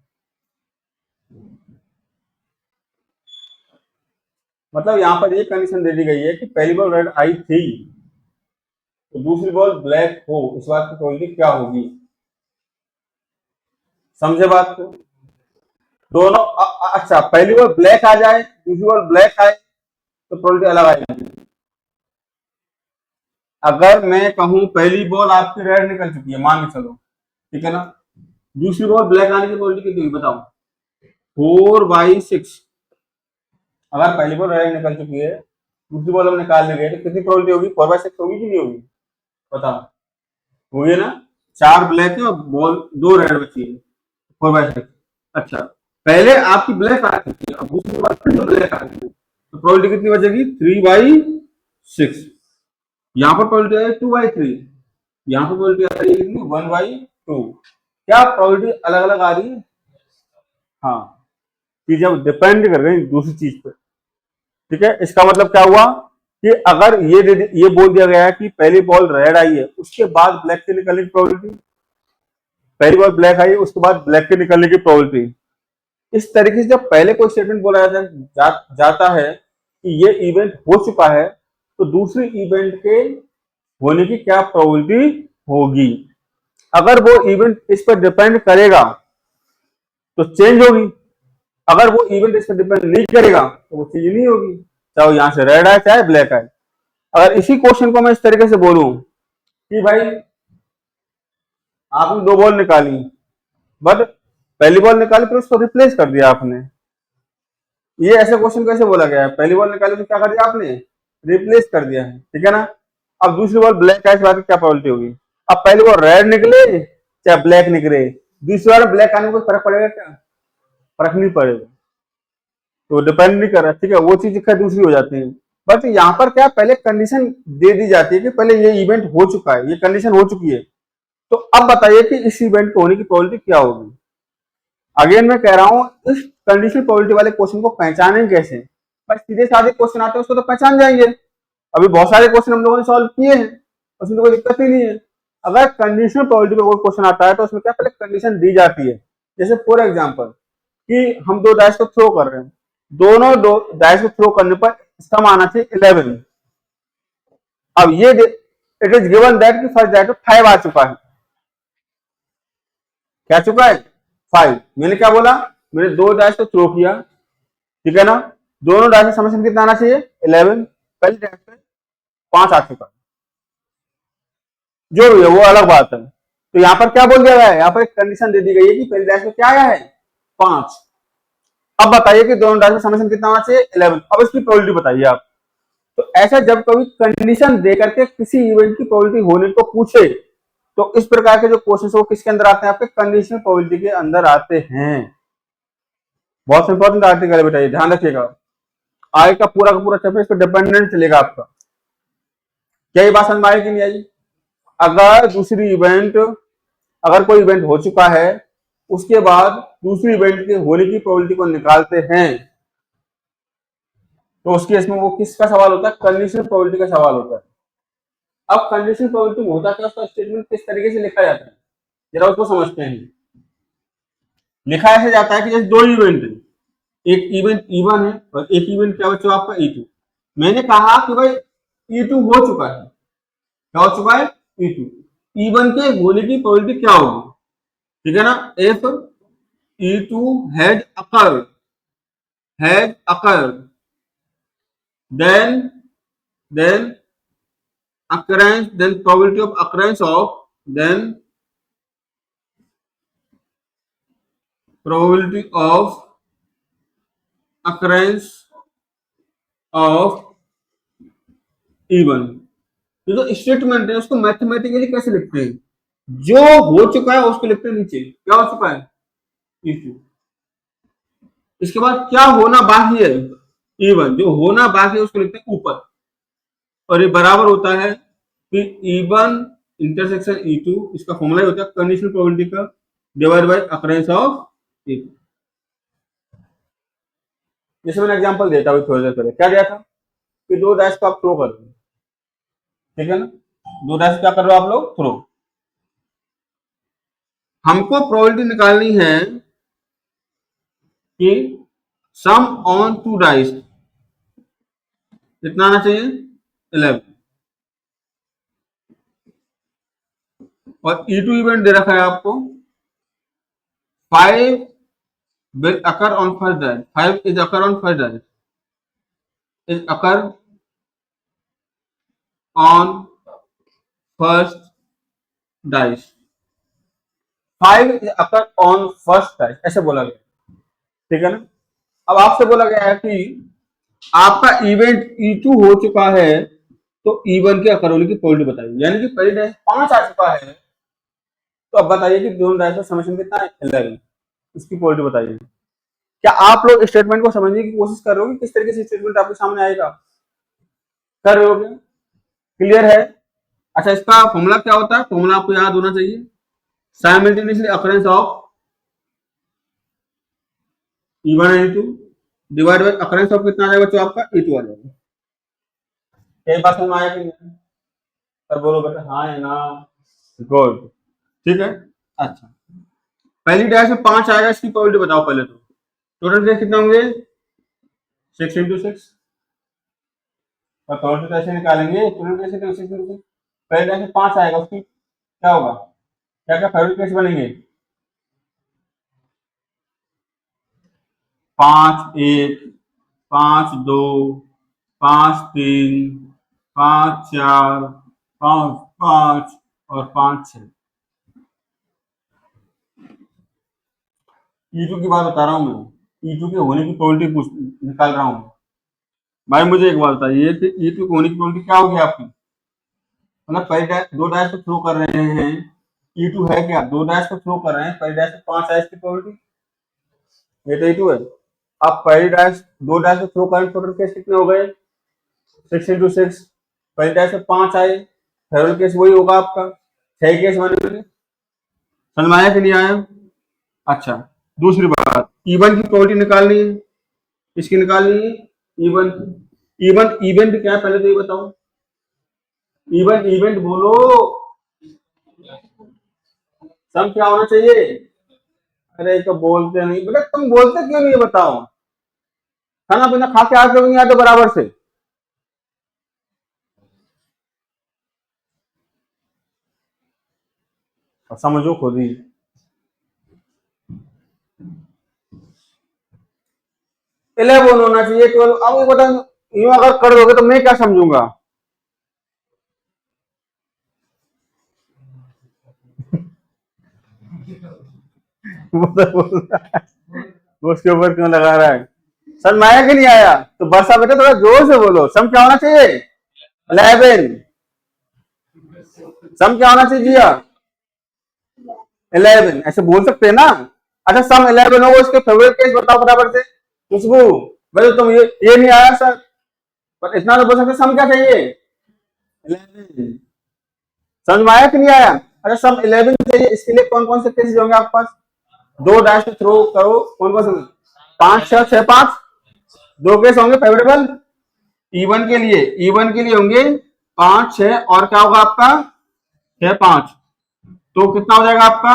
मतलब यहां पर ये कंडीशन दे दी गई है कि पहली बॉल रेड आई थी तो दूसरी बॉल ब्लैक हो, इस बात की प्रोबेबिलिटी क्या होगी, समझे बात को। दोनों अच्छा, पहली बार ब्लैक आ जाए, दूसरी बार ब्लैक आए, तो प्रोबेबिलिटी अलग आएगी। अगर मैं कहूं पहली बॉल आपकी रेड निकल चुकी है, मान के चलो, ठीक है ना, दूसरी बॉल ब्लैक आने की प्रोबेबिलिटी कितनी होगी बताओ? 4/6। अगर पहली बॉल रेड निकल चुकी है, दूसरी बॉल हम निकालने गए, तो कितनी प्रोबेबिलिटी होगी? 4/6 होगी कि नहीं होगी? बताओ। होगी ना? 4 ब्लैक है और बॉल 2 रेड बची है, 4/6। अच्छा, पहले आपकी ब्लैक आ चुकी है, अब दूसरी बार फिर ब्लैक आ गई, तो प्रोबेबिलिटी कितनी बचेगी? 3/6। यहाँ पर प्रोबेबिलिटी है 2/3, यहाँ पर प्रोबेबिलिटी आ रही है कितनी? 1/2। क्या प्रोबेबिलिटी अलग अलग आ रही है? हाँ, चीजें अब डिपेंड कर रही हैं दूसरी चीज पे। ठीक है, इसका मतलब क्या हुआ कि अगर ये बोल दिया गया है कि पहली बॉल रेड आई है, उसके बाद ब्लैक के निकलने की प्रोबेबिलिटी, पहली बॉल ब्लैक आई है उसके बाद ब्लैक के निकलने की प्रोबेबिलिटी। इस तरीके से जब पहले कोई स्टेटमेंट बोला जाता है कि ये इवेंट हो चुका है, तो दूसरी इवेंट के होने की क्या प्रोबेबिलिटी होगी। अगर वो इवेंट इस पर डिपेंड करेगा तो चेंज होगी, अगर वो इवेंट इस पर डिपेंड नहीं करेगा तो वो चीज नहीं होगी, चाहे यहाँ से रेड आए चाहे ब्लैक आए। अगर इसी क्वेश्चन को मैं इस तरीके से बोलूं कि भाई आपने 2 बॉल निकाली, बट पहली बॉल निकाली फिर उसको रिप्लेस कर दिया आपने, ये ऐसा क्वेश्चन कैसे बोला गया है? पहली बॉल निकाली तो क्या कर दिया आपने? रिप्लेस कर दिया है, ठीक है ना। अब दूसरी बॉल ब्लैक आए, इस बात की क्या प्रोबेबिलिटी होगी? अब पहली बॉल रेड निकले चाहे ब्लैक निकले, दूसरी बार ब्लैक आने में कोई फर्क पड़ेगा क्या? फर्क नहीं पड़ेगा, तो डिपेंड नहीं कर रहा, ठीक है, वो चीज खैर दूसरी हो जाती है। बट यहाँ पर क्या, पहले कंडीशन दे दी जाती है कि पहले ये इवेंट हो चुका है, ये कंडीशन हो चुकी है, तो अब बताइए कि इस इवेंट को होने की प्रोबेबिलिटी क्या होगी। अगेन मैं कह रहा हूं, इस कंडीशनल प्रोबेबिलिटी वाले क्वेश्चन को पहचानें कैसे? बस सीधे साधे क्वेश्चन आते हैं उसको तो पहचान जाएंगे, अभी बहुत सारे क्वेश्चन हम लोगों ने सॉल्व किए हैं, उसमें तो कोई दिक्कत ही नहीं है। अगर कंडीशनल प्रोबेबिलिटी पे कोई क्वेश्चन आता है तो उसमें क्या पहले कंडीशन दी जाती है। जैसे फॉर एग्जांपल कि हम 2 डाइस को थ्रो कर रहे हैं, दोनों दो डाइस को थ्रो करने पर इसका मान चाहिए 11। अब ये इट इज गिवन दैट कि फर्स्ट डाइस तो 5 आ चुका है, क्या चुका है? 5। मैंने क्या बोला? मैंने 2 डाइस को थ्रो किया, ठीक है ना, दोनों डाइस में समेशन कितना आना चाहिए? 11। पहली डाइस पे 5 आ चुका है, जो भी है वो अलग बात है। तो यहाँ पर क्या बोल दिया गया है? यहाँ पर एक कंडीशन दे दी गई है कि पहली डाइस में क्या आया है? 5। अब बताइए कि दोनों डाइस में समेशन कितना आना चाहिए? 11। अब इसकी प्रोबेबिलिटी बताइए आप। तो ऐसा जब कभी कंडीशन दे करके किसी इवेंट की प्रोबेबिलिटी होने को पूछे, तो इस प्रकार के जो क्वेश्चन वो किसके अंदर आते हैं? आपके कंडीशनल प्रोबेबिलिटी के अंदर आते हैं। बहुत इंपॉर्टेंट आर्टिकल है बेटा, ये ध्यान रखिएगा, आगे का पूरा चैप्टर इस पर डिपेंडेंट चलेगा आपका। क्या ये बात समझ में आई कि नहीं आई? अगर दूसरी इवेंट, अगर कोई इवेंट हो चुका है, उसके बाद दूसरी इवेंट के होने की प्रोबेबिलिटी को निकालते हैं, तो उस केस में वो किसका सवाल होता है? कंडीशनल प्रोबेबिलिटी का सवाल होता है। अब कंडीशनल प्रोबेबिलिटी में होता क्या, उसका स्टेटमेंट किस तरीके से लिखा जाता है, जरा उसको समझते हैं। लिखा ऐसे जाता है कि जैसे 2 इवेंट है, एक इवेंट E1 है और एक इवेंट क्या बच्चों आपका E2। मैंने कहा कि भाई E2 हो चुका है, क्या हो चुका है? E2। E1 के होने की प्रोबेबिलिटी क्या होगी? ठीक है ना, if E2 had occurred, had occurred, then occurrence, then probability of occurrence of, then probability of occurrence of E1। ये जो स्टेटमेंट है उसको मैथमेटिकली कैसे लिखते हैं? जो हो चुका है उसको लिखते हैं नीचे, क्या हो चुका है? E2। इसके बाद क्या होना बाकी है? E1। जो होना बाकी है उसको लिखते हैं ऊपर, और ये बराबर होता है कि E1 इंटरसेक्शन E2, इसका फॉर्मूला होता है कंडीशनल प्रोबेबिलिटी का divide by occurrence of E2। जैसे मैंने एग्जांपल देता हूँ थोड़ी देर पहले, क्या दिया था कि 2 डैश को आप थ्रो कर रहे हो, ठीक है ना, 2 डैश क्या कर रहे हो आप लोग? थ्रो। हमको प्रोबेबिलिटी निकालनी है कि सम ऑन 2 डाइस कितना आना चाहिए? 11। और E2 इवेंट दे रखा है आपको 5 will occur on first dice. 5 is occur on first dice. Is occur on first dice. 5 is occur on first dice. ऐसे बोला गया, ठीक है ना। अब आपसे बोला गया है कि आपका इवेंट E2 हो चुका है, तो E1 के अकर होने की प्रोबेबिलिटी बताइए। यानी कि पहले डाइस 5 आ चुका है, तो अब बताइए कि दोनों डाइस का समेशन कितना है, 11। इसकी प्रोबेबिलिटी बताइए। क्या आप लोग स्टेटमेंट को समझने की कोशिश कर रहे हो कि किस तरीके से स्टेटमेंट आपके सामने आएगा? कर रहे हो क्या? क्लियर है? अच्छा, इसका फॉर्मूला क्या होता है? फॉर्मूला आपको याद होना चाहिए। Simultaneously occurrence of E1 and E2 divide bye occurrence of कितना आ जाएगा बच्चों आपका? E2 आ जाएगा। कई बात समझ में आया कि नहीं? सर बोलो बेटा हाँ या ना। गुड, ठीक है। अच्छा, पहली डाइस में 5 आएगा, इसकी प्रोबेबिलिटी बताओ पहले। तो टोटल डाइस कितने होंगे? 6 इंटू 6। और प्रोबेबिलिटी कैसे निकालेंगे? टोटल कैसे 6 इंटू 6। पहली डाइस में 5 आएगा, उसकी क्या होगा? क्या क्या फेवरेट कैसे बनेंगे? 5-1, 5-2, 5-3, 5-4, 5-5 और 5-6। E2 की बात बता रहा हूं मैं, E2 के होने की प्रोबेबिलिटी निकाल रहा हूं भाई। मुझे एक बात बताइए कि E2 के होने की प्रोबेबिलिटी क्या होगी आपकी? मतलब पहले दो डाइस को थ्रो कर रहे हैं, E2 है क्या? दो डाइस को थ्रो कर रहे हैं, पहली डाइस में 5 है, इसकी प्रोबेबिलिटी ये तो E2 है। अब पहली डाइस दो डाइस को थ्रो करें, टोटल केस कितने हो गए? 6 इंटू 6। पहली डाइस में 5 आए, फेवरेट केस वही होगा आपका, 6 केस बनेंगे। समझ में आया कि नहीं आया? अच्छा, दूसरी बात, E1 की प्रोबेबिलिटी निकालनी है, इसकी निकालनी है E1 की। E1 इवेंट क्या है पहले तो ये बताओ। E1 इवेंट बोलो, सम क्या होना चाहिए? अरे तो बोलते नहीं बेटा, तुम बोलते क्यों नहीं, बताओ। खाना पीना खा के आते हो नहीं आते बराबर से? समझो खुद ही। इलेवन होना चाहिए, 12। अब बता, यूं अगर कर दोगे तो मैं क्या समझूंगा? उसके ऊपर क्यों लगा रहा है? सर मैं आया कि नहीं आया? तो बरसा बेटा थोड़ा जोर से बोलो, सम क्या होना चाहिए? 11। सम क्या होना चाहिए जिया? 11 ऐसे बोल सकते हैं ना। अच्छा, सम 11 होगा, उसके फेवरेट केस बताओ बराबर से। खुशबू, वैसे तुम ये नहीं आया सर, पर इतना तो बोल सकते सम क्या चाहिए? 11। समझ में आया कि नहीं आया? अच्छा, सम 11 चाहिए, इसके लिए कौन कौन से केसेस होंगे आपके पास? दो डैश पे थ्रो करो, कौन कौन से? 5-6-6-5 दो केस होंगे फेवरेबल E1 के लिए। E1 के लिए होंगे 5-6 और क्या होगा आपका? 6-5। तो कितना हो जाएगा आपका?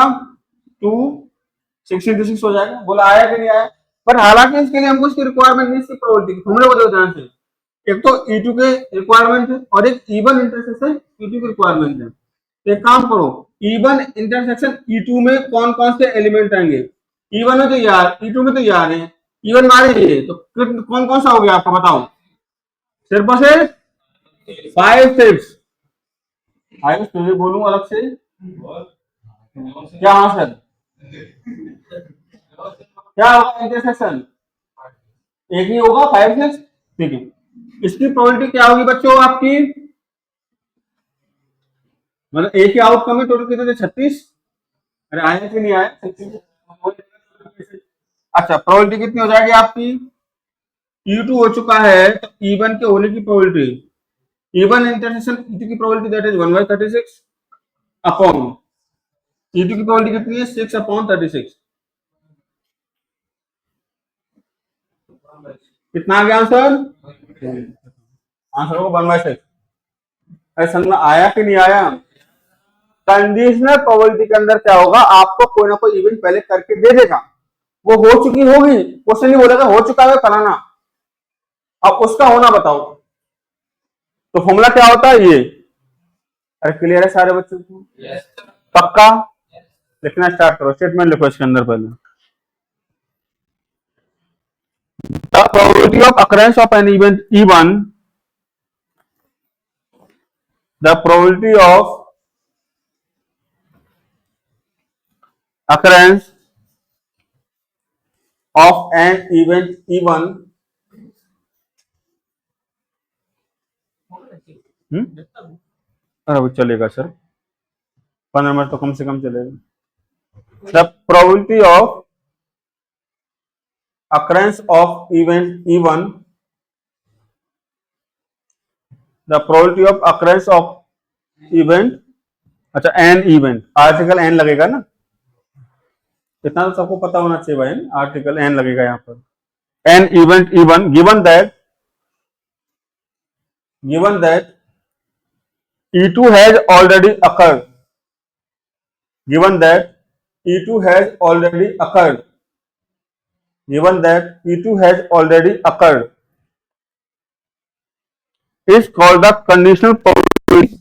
2-6 हो जाएगा। बोला आया कि नहीं आया? पर हालांकि इसके लिए हमको इसकी रिक्वायरमेंट नहीं, इसकी प्रोबेबिलिटी हम लोग को ध्यान से। एक तो E2 के रिक्वायरमेंट है और एक E1 इंटरसेक्शन E2 की रिक्वायरमेंट है। तो एक काम करो, E1 इंटरसेक्शन E2 में कौन कौन से एलिमेंट आएंगे? E1 में तो यार, E2 में तो यार है, E1 मारे ही तो कौन कौन सा हो गया आपका बताओ? सिर्फ और सिर्फ 5-6। आयुष तुझे बोलूं अलग से क्या? हाँ सर, क्या होगा इंटरसेक्शन? एक ही होगा 5-6, ठीक है। इसकी प्रोबेबिलिटी क्या होगी बच्चों आपकी? मतलब एक ही आउटकम है, टोटल कितने थे? 36। अरे आया कि नहीं आया? अच्छा, प्रोबेबिलिटी कितनी हो जाएगी आपकी? E2 हो चुका है, तो E1 के होने की प्रोबेबिलिटी, E1 इंटरसेक्शन E2 की probability that is 1/36 upon E2 की प्रोबेबिलिटी कितनी है? 6/36। कितना आ गया आंसर? आंसर होगा 1/6। अरे समझ में आया कि नहीं आया? कंडीशनल प्रोबेबिलिटी के अंदर क्या होगा, आपको कोई ना कोई इवेंट पहले करके दे देगा, वो हो चुकी होगी, क्वेश्चन नहीं बोलेगा हो चुका है फलाना, अब उसका होना बताओ। तो फॉर्मूला क्या होता है ये? अरे क्लियर है सारे बच्चों को? पक्का? लिखना स्टार्ट करो, स्टेटमेंट लिखो इसके अंदर पहले। The probability of occurrence of an event E1, the probability of occurrence of an event E1, अरे वो चलेगा सर, 15 मिनट तो कम से कम चलेगा। The probability of occurrence of event E1, the probability of occurrence of event, अच्छा an event, article an लगेगा ना, इतना तो सबको पता होना चाहिए भाई, आर्टिकल एन लगेगा यहाँ पर। An event E1 given that E2 has already occurred, given that E2 has already occurred, given that E2 has already occurred, is called the conditional probability,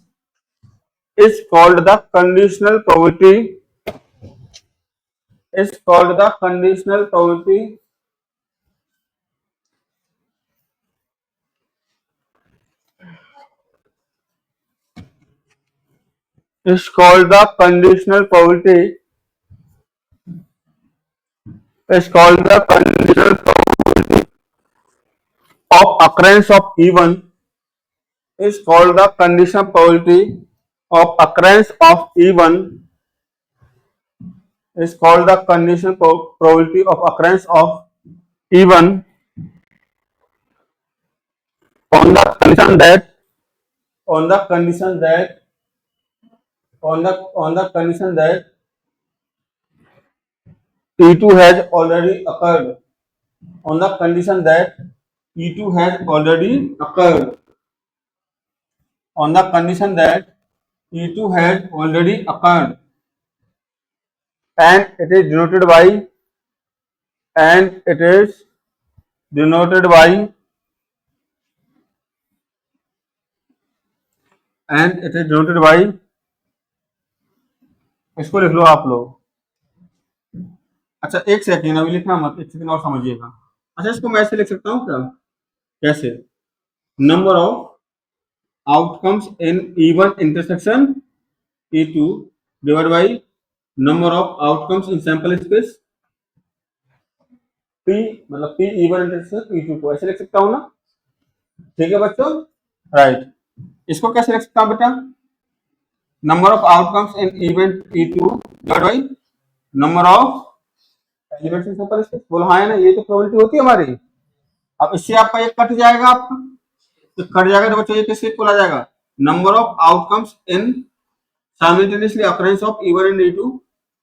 is called the conditional probability, is called the conditional probability is called the conditional probability is called the conditional probability of occurrence of E1, is called the conditional probability of occurrence of E1, is called the conditional probability of occurrence of E1 on the condition that on the condition that on the condition that E2 has already occurred, on the condition that E2 has already occurred, on the condition that E2 has already occurred, and it is denoted by, and it is denoted by, and it is denoted by, इसको लिख लो आप लोग। अच्छा एक second, अभी लिखना मत, एक सेकेंड और समझिएगा। अच्छा इसको मैं ऐसे लिख सकता हूँ क्या, कैसे, number of outcomes in E1 intersection E2 divide by number of outcomes in sample space P, मतलब P E1 इंटरसेक्शन E2 को ऐसे लिख सकता हूँ ना, ठीक है बच्चों, राइट। इसको कैसे लिख सकता हूँ बेटा, number of outcomes in event E2 divide by number of elements in sample space. बोलो हाँ है ना, ये तो प्रोबेबिलिटी होती है हमारी। अब इससे आपका ये कट जाएगा, आपका तो कट जाएगा तो बच्चों ये किससे इक्वल आ जाएगा, number of outcomes in simultaneously occurrence of E1 and E2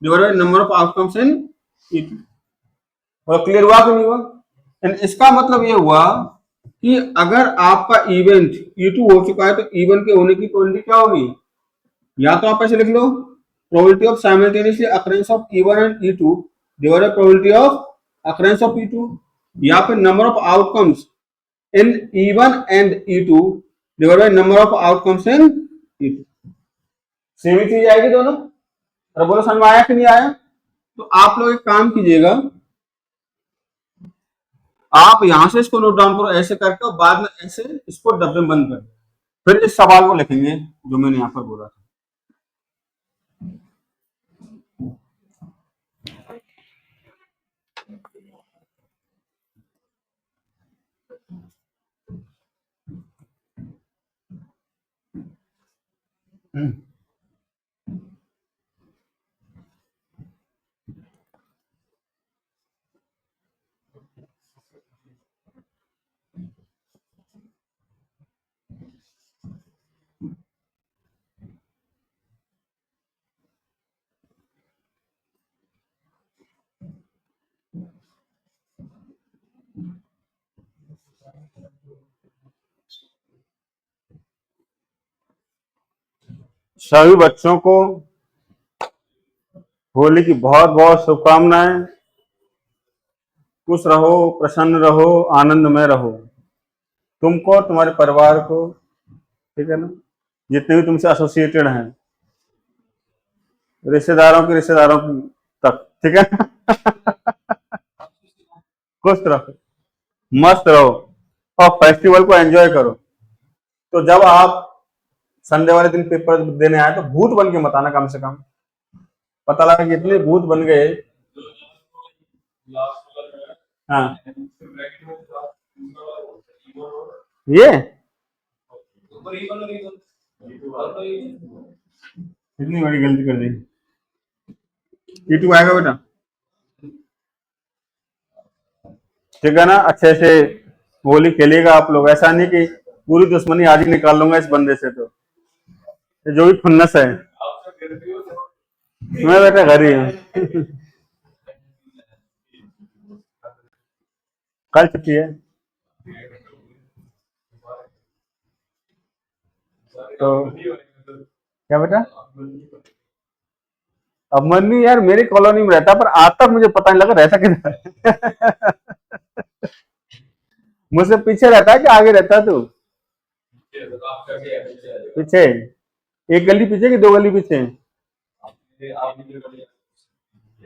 divide by number of outcomes in E2। और क्लियर हुआ कि नहीं हुआ? एंड इसका मतलब ये हुआ कि अगर आपका इवेंट E2 हो चुका है तो E1 के होने की प्रोबेबिलिटी क्या होगी, या तो आप ऐसे लिख लो, probability of simultaneously occurrence of E1 and E2 divide by probability of occurrence of E2, या फिर number of outcomes in E1 and E2 divide by number of outcomes in E2। Same ही चीज आएगी दोनों। और बोलो समझ में आया कि नहीं आया? तो आप लोग एक काम कीजिएगा, आप यहां से इसको नोट डाउन करो ऐसे करके, और बाद में ऐसे इसको डब्बे में बंद कर, फिर इस सवाल को लिखेंगे जो मैंने यहां पर बोला था। सभी बच्चों को होली की बहुत बहुत शुभकामनाएं। खुश रहो, प्रसन्न रहो, आनंद में रहो, तुमको, तुम्हारे परिवार को, ठीक है ना, जितने भी तुमसे एसोसिएटेड हैं, रिश्तेदारों की तक, ठीक है ना। खुश रहो। मस्त रहो और फेस्टिवल को एंजॉय करो। तो जब आप संडे वाले दिन पेपर देने आए तो भूत बन के मत आना कम से कम। पता लगा कि इतने भूत बन गए। हाँ, ये इतनी बड़ी गलती कर दी। टीटू आएगा बेटा, ठीक है ना, अच्छे से होली खेलिएगा आप लोग। ऐसा नहीं कि पूरी दुश्मनी आज ही निकाल लूंगा इस बंदे से। तो ये जो भी खुन्नस है, मैं बेटा घर ही हूँ। कल छुट्टी है तो क्या बेटा। अब मन्नू यार मेरी कॉलोनी में रहता, पर आज तक मुझे पता नहीं लगा रहता किधर। मुझसे पीछे रहता है कि आगे रहता है तू? पीछे, एक गली पीछे कि दो गली पीछे?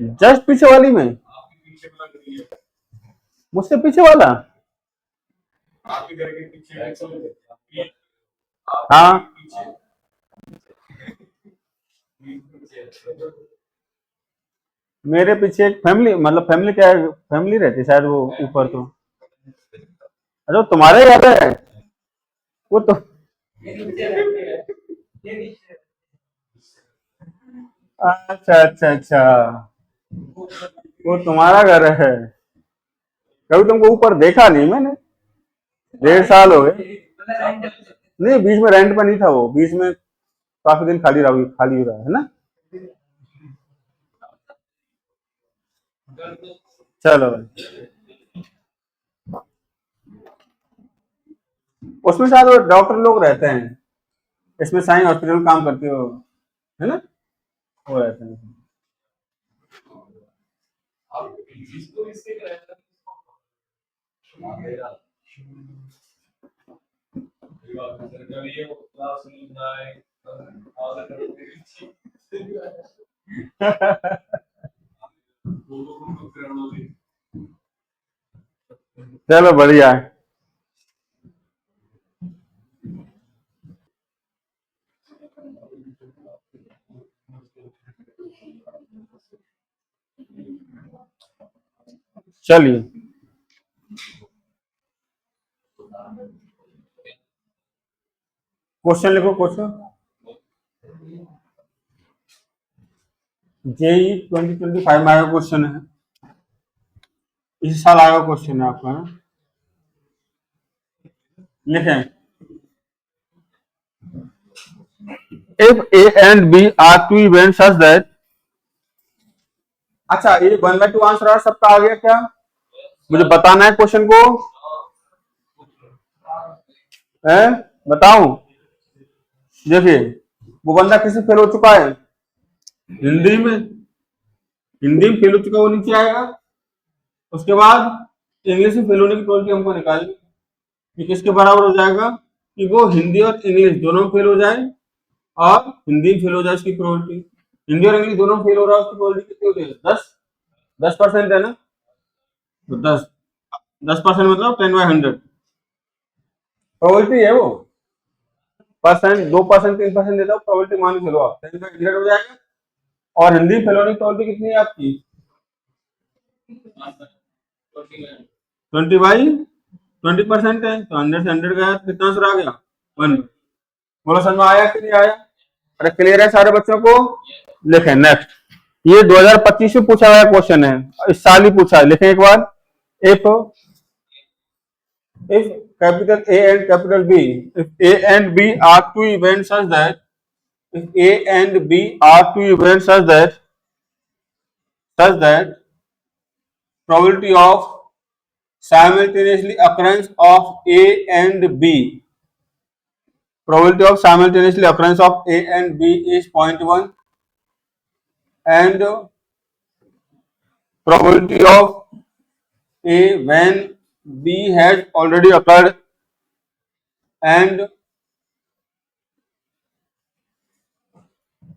जस्ट पीछे वाली में, मुझसे पीछे वाला। हाँ, मेरे पीछे एक फैमिली, मतलब फैमिली क्या है, फैमिली रहती है शायद वो ऊपर। तो अच्छा, वो तुम्हारे घर है वो तो। अच्छा अच्छा अच्छा, वो तुम्हारा घर है। कभी तुमको ऊपर देखा नहीं मैंने, 1.5 साल हो गए। नहीं, बीच में रेंट पर नहीं था वो, बीच में काफी दिन खाली रहा, खाली रहा है ना। चलो भाई, उसमें शायद वो डॉक्टर लोग रहते हैं, इसमें साई हॉस्पिटल में काम करती हो, है ना, वो रहते हैं। चलो बढ़िया है। चलिए, क्वेश्चन लिखो, क्वेश्चन। जेई 2025 में आया क्वेश्चन है, इस साल आया क्वेश्चन है आपका, है ना? लिखें, if A and B are two events such that। अच्छा, ये 1/2 आंसर आ सबका आ गया क्या? मुझे बताना है क्वेश्चन को, है, बताऊं? देखिए, वो बंदा किसी फेल हो चुका है, हिंदी में, हिंदी में फेल हो चुका, वो नीचे आएगा। उसके बाद इंग्लिश में फेल होने की प्रोबेबिलिटी हमको निकालनी, कि किसके बराबर हो जाएगा, कि वो हिंदी और इंग्लिश दोनों में फेल हो जाए, और हिंदी में फेल हो जाए उसकी प्रोबेबिलिटी। हिंदी और इंग्लिश दोनों में फेल हो रहा है, उसकी प्रोबेबिलिटी कितनी होती है? 10% है ना। तो 10% मतलब 10/100 प्रोबेबिलिटी है वो। परसेंट, 2%, 3% देता हूँ प्रोबेबिलिटी, मान के चलो आप 10/100 हो जाएगा। और हिंदी में फेल होने की प्रोबेबिलिटी कितनी है आपकी? 20/20% है, तो 100 से 100 गया तो कितना आंसर आ गया? 1। बोलो समझ में आया कि नहीं आया? अरे क्लियर है सारे बच्चों को? लिखें नेक्स्ट। ये 2025 में पूछा गया क्वेश्चन है, इस साल ही पूछा है। लिखें एक बार। If if capital A and capital B, if A and B are two events such that, if A and B are two events such that probability of simultaneously occurrence of A and B, probability of simultaneously occurrence of A and B is 0.1, and probability of A when B has already occurred, and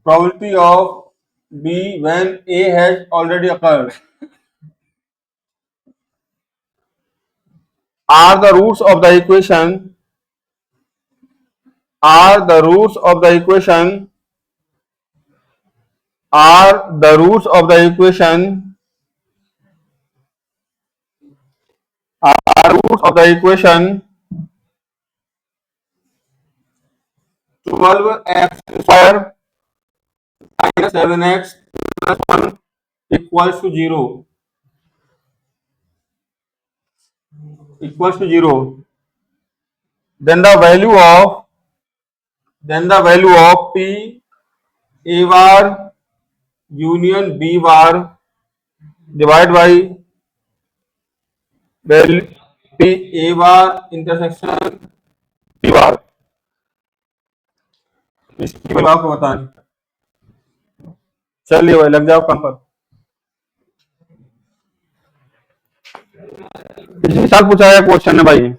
probability of B when A has already occurred. are the roots of the equation, are the roots of the equation, are the roots of the equation, are roots of the equation 12x square minus 7x plus 1 equals to 0, equals to 0. Then the value of P A bar union B bar divided by value P A bar intersection B bar, इसकी value आपको बतानी। चलिए भाई लग जाओ काम पर। पिछले साल पूछा है क्वेश्चन है भाई।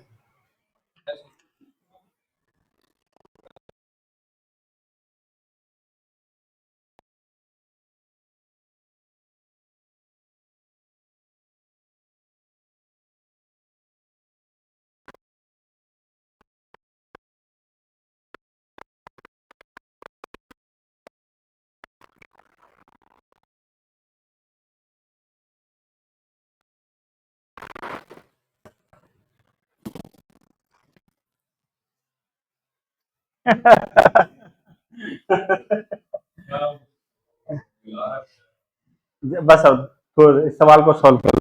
बस अब तो इस सवाल को सॉल्व कर।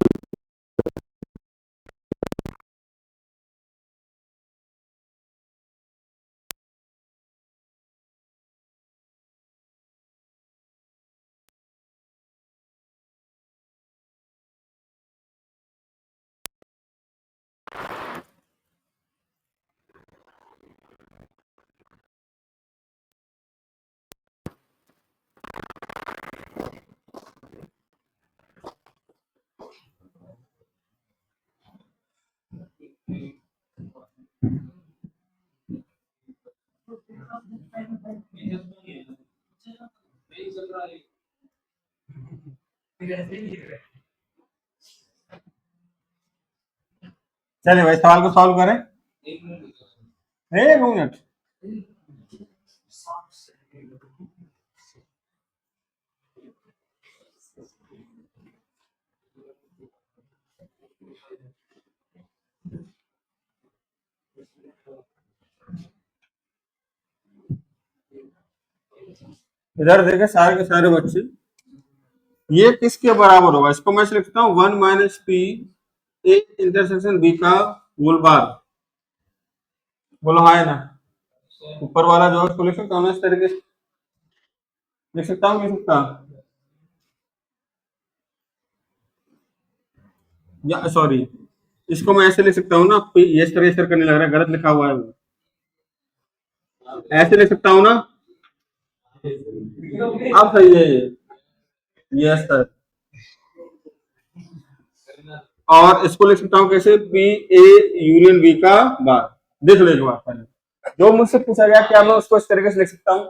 चलिए भाई सवाल को सॉल्व करें। एक मिनट। इधर देखे सारे के सारे बच्चे, ये किसके बराबर होगा? इसको मैं लिखता हूँ 1 minus P A intersection B का होल बार। बोलो हाँ है ना? ऊपर वाला जो है उसको लिख सकता हूँ इस तरीके से, लिख सकता हूँ, लिख सकता या सॉरी, इसको मैं ऐसे लिख सकता हूँ ना, ये इस तरह करने लग रहा है, गलत लिखा हुआ है वो, ऐसे लिख सकता हूँ ना? अब सही है ये, यस सर। और इसको लिख सकता हूँ कैसे? पी ए यूनियन बी का बार। देख लो एक बार पहले, जो मुझसे पूछा गया क्या मैं उसको इस तरीके से लिख सकता हूँ?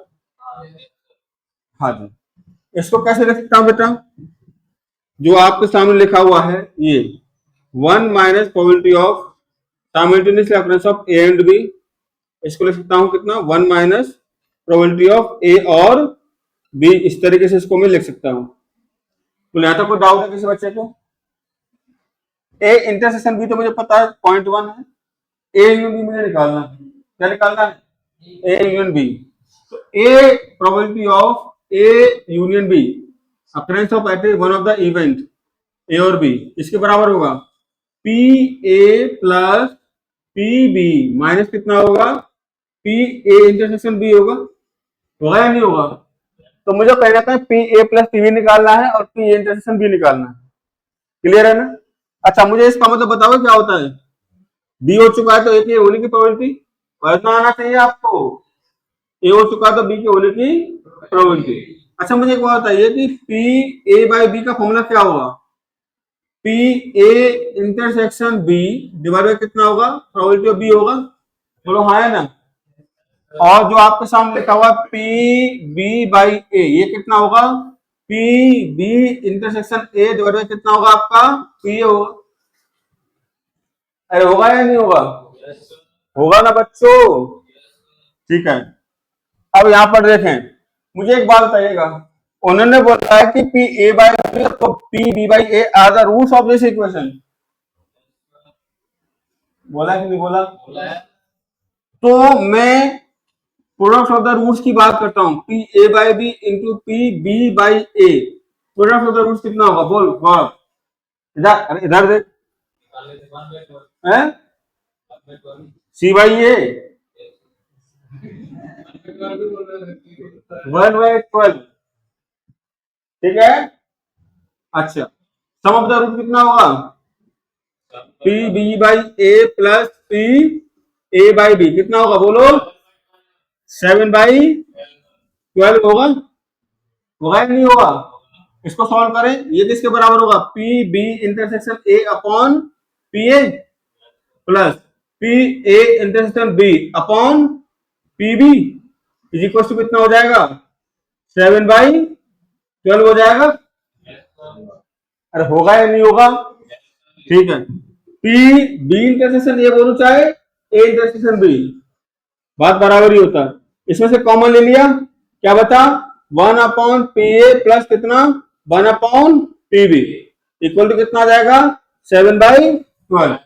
हाँ जी। इसको कैसे लिख सकता हूँ बेटा? जो आपके सामने लिखा हुआ है ये 1 minus probability of simultaneous occurrence of A and B, इसको लिख सकता हूँ कितना? 1 माइनस प्रोबेबिलिटी ऑफ ए और बी, इस तरीके से इसको मैं लिख सकता हूँ। तो यहाँ तक कोई डाउट है किसी बच्चे को? ए इंटरसेक्शन बी तो मुझे पता है 0.1 है, ए यूनियन बी मुझे निकालना है। क्या निकालना है? A union B. तो A probability of A union B occurrence of at one of the event A और बी, इसके बराबर होगा P A plus P B minus कितना होगा? पी ए इंटरसेक्शन बी होगा या नहीं होगा? तो मुझे कह जाता है P A plus P B निकालना है और पी ए इंटरसेक्शन बी निकालना है। क्लियर है ना? अच्छा मुझे इसका मतलब बताओ क्या होता है? बी हो चुका है तो ए के होने की प्रोबेबिलिटी इतना आना चाहिए आपको, ए हो चुका है तो बी के होने की प्रोबेबिलिटी। अच्छा मुझे एक बात बताइए कि पी ए बाई बी का फॉर्मूला क्या होगा? P A intersection B divide by कितना होगा? प्रोबेबिलिटी ऑफ बी होगा। बोलो हाँ है ना? और जो आपके सामने लिखा हुआ पी बी बाई ए, ये कितना होगा? P B intersection A divide by कितना होगा आपका? पी ए होगा। अरे होगा या नहीं होगा? होगा ना बच्चों? ठीक है, अब यहाँ पर देखें, मुझे एक बात बताइएगा, उन्होंने बोला है कि पी ए बाई बी तो P B by A are the roots of this equation. बोला कि नहीं बोला? तो मैं प्रोडक्ट ऑफ द रूट्स की बात करता हूँ, P A by B into P B by A, product of the roots कितना होगा? बोल गौरव। इधर, अरे इधर देख, सी बाई ए 1/12, ठीक है। अच्छा, सम ऑफ द रूट कितना होगा? P B by A plus P A by B कितना होगा? बोलो 7/12 होगा? होगा या नहीं होगा? इसको सॉल्व करें, ये किसके बराबर होगा? P B intersection A upon P A plus P A intersection B upon P B is equal to कितना हो जाएगा? 7/12 हो जाएगा। अरे होगा या नहीं होगा? ठीक है, पी बी इंटरसेक्शन ए बोलूं चाहे ए इंटरसेक्शन बी, बात बराबर ही होता है। इसमें से कॉमन ले लिया, क्या बचा? 1 अपॉन पी ए प्लस कितना? 1 upon P B equal to कितना आ जाएगा? 7/12।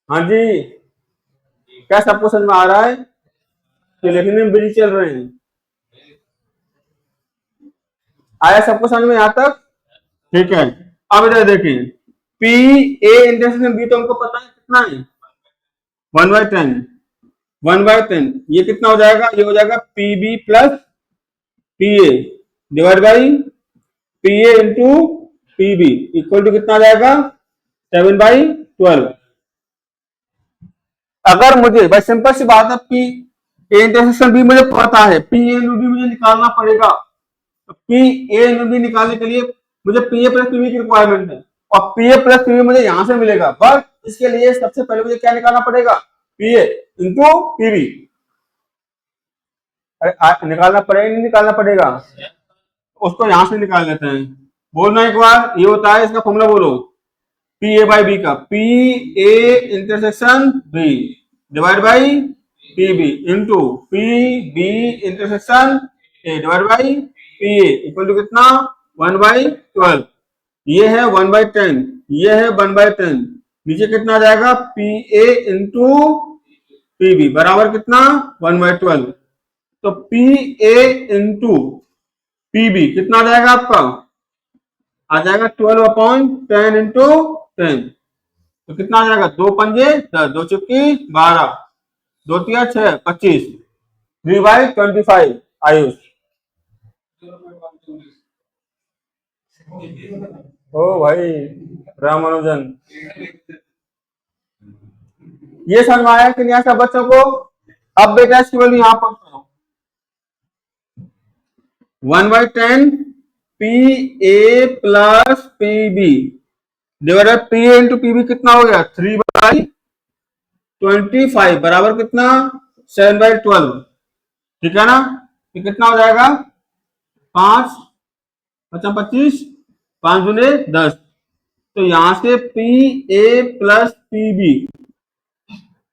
हाँ जी, क्या सबको समझ में आ रहा है कि लिखने में बिजी चल रहे हैं? आया सबको समझ में यहाँ तक? ठीक है, अब इधर देखिए, पी ए इंटरसेक्शन बी तो हमको पता है कितना है, 1/10, 1/10 ये कितना हो जाएगा? ये हो जाएगा P B plus P A divide by P A into P B equal to कितना आ जाएगा? 7/12। अगर मुझे, भाई सिंपल सी बात है, पी ए इंटरसेक्शन बी मुझे पता है, पी ए इंटू बी मुझे निकालना पड़ेगा। तो पी ए इंटू बी निकालने के लिए मुझे P A plus P B की रिक्वायरमेंट है, और P A plus P B मुझे यहां से मिलेगा, बट इसके लिए सबसे पहले मुझे क्या निकालना पड़ेगा? P A into P B. अरे निकालना पड़ेगा नहीं निकालना पड़ेगा? उसको यहां से निकाल लेते हैं। बोलना एक बार, ये होता है इसका फॉर्मूला, बोलो पी ए बाई बी का, P A intersection B divide by P B into P B intersection A divide by P A equal to कितना? 1/12। ये है 1/10, ये है 1/10, नीचे कितना आ जाएगा? P A into P B बराबर कितना? 1/12। तो P A into P B कितना आ जाएगा आपका? आ जाएगा 12/10 इंटू 10, तो कितना आ जाएगा? 2 पंजे 10, 2 चुटकी 12, 2 तिया 6, 25, 3/25। आयुष, ओ भाई रामानुजन, ये समझ में आया कि नहीं आया बच्चों को? अब बेटा इसकी वैल्यू यहां पर 1/10 P A plus P B divided P A into P B कितना हो गया? 3/25 बराबर कितना? 7/12, ठीक है ना? ये कितना हो जाएगा? 5 × 25, 5 दूने 10, तो यहां से P A plus P B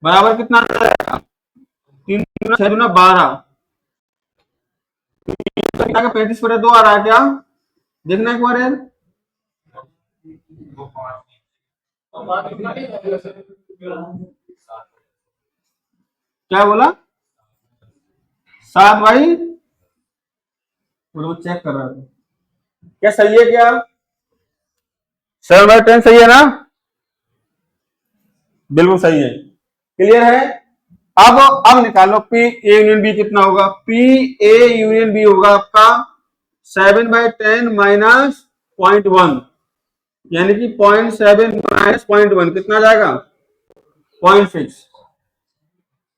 बराबर कितना आ जाएगा? 3 × 6 × 12, 35/2 आ रहा है क्या? देखना एक बार यार, क्या बोला? 7 भाई, वो चेक कर रहा था, क्या सही है क्या? 7/10 सही है ना? बिल्कुल सही है, क्लियर है। अब निकालो पी ए यूनियन बी कितना होगा? पी ए यूनियन बी होगा आपका 7/10 माइनस 0.1, यानी कि 0.7 माइनस 0.1 कितना जाएगा? 0.6।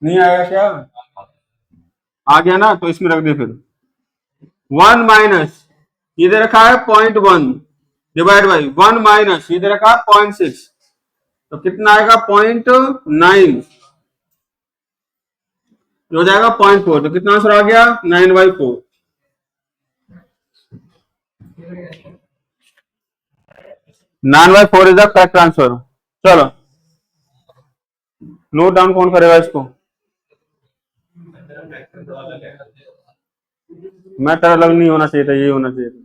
नहीं आएगा क्या? आ गया ना? तो इसमें रख दे फिर 1 माइनस इधर रखा है 0.1 डिवाइड बाई 1 माइनस इधर रखा है 0.6, तो कितना आएगा? 0.9 हो जाएगा 0.4, तो कितना आंसर आ गया? 9/4। 9/4 इज द करेक्ट आंसर। चलो नोट डाउन कौन करेगा इसको? मैथड अलग नहीं होना चाहिए था, ये होना चाहिए था।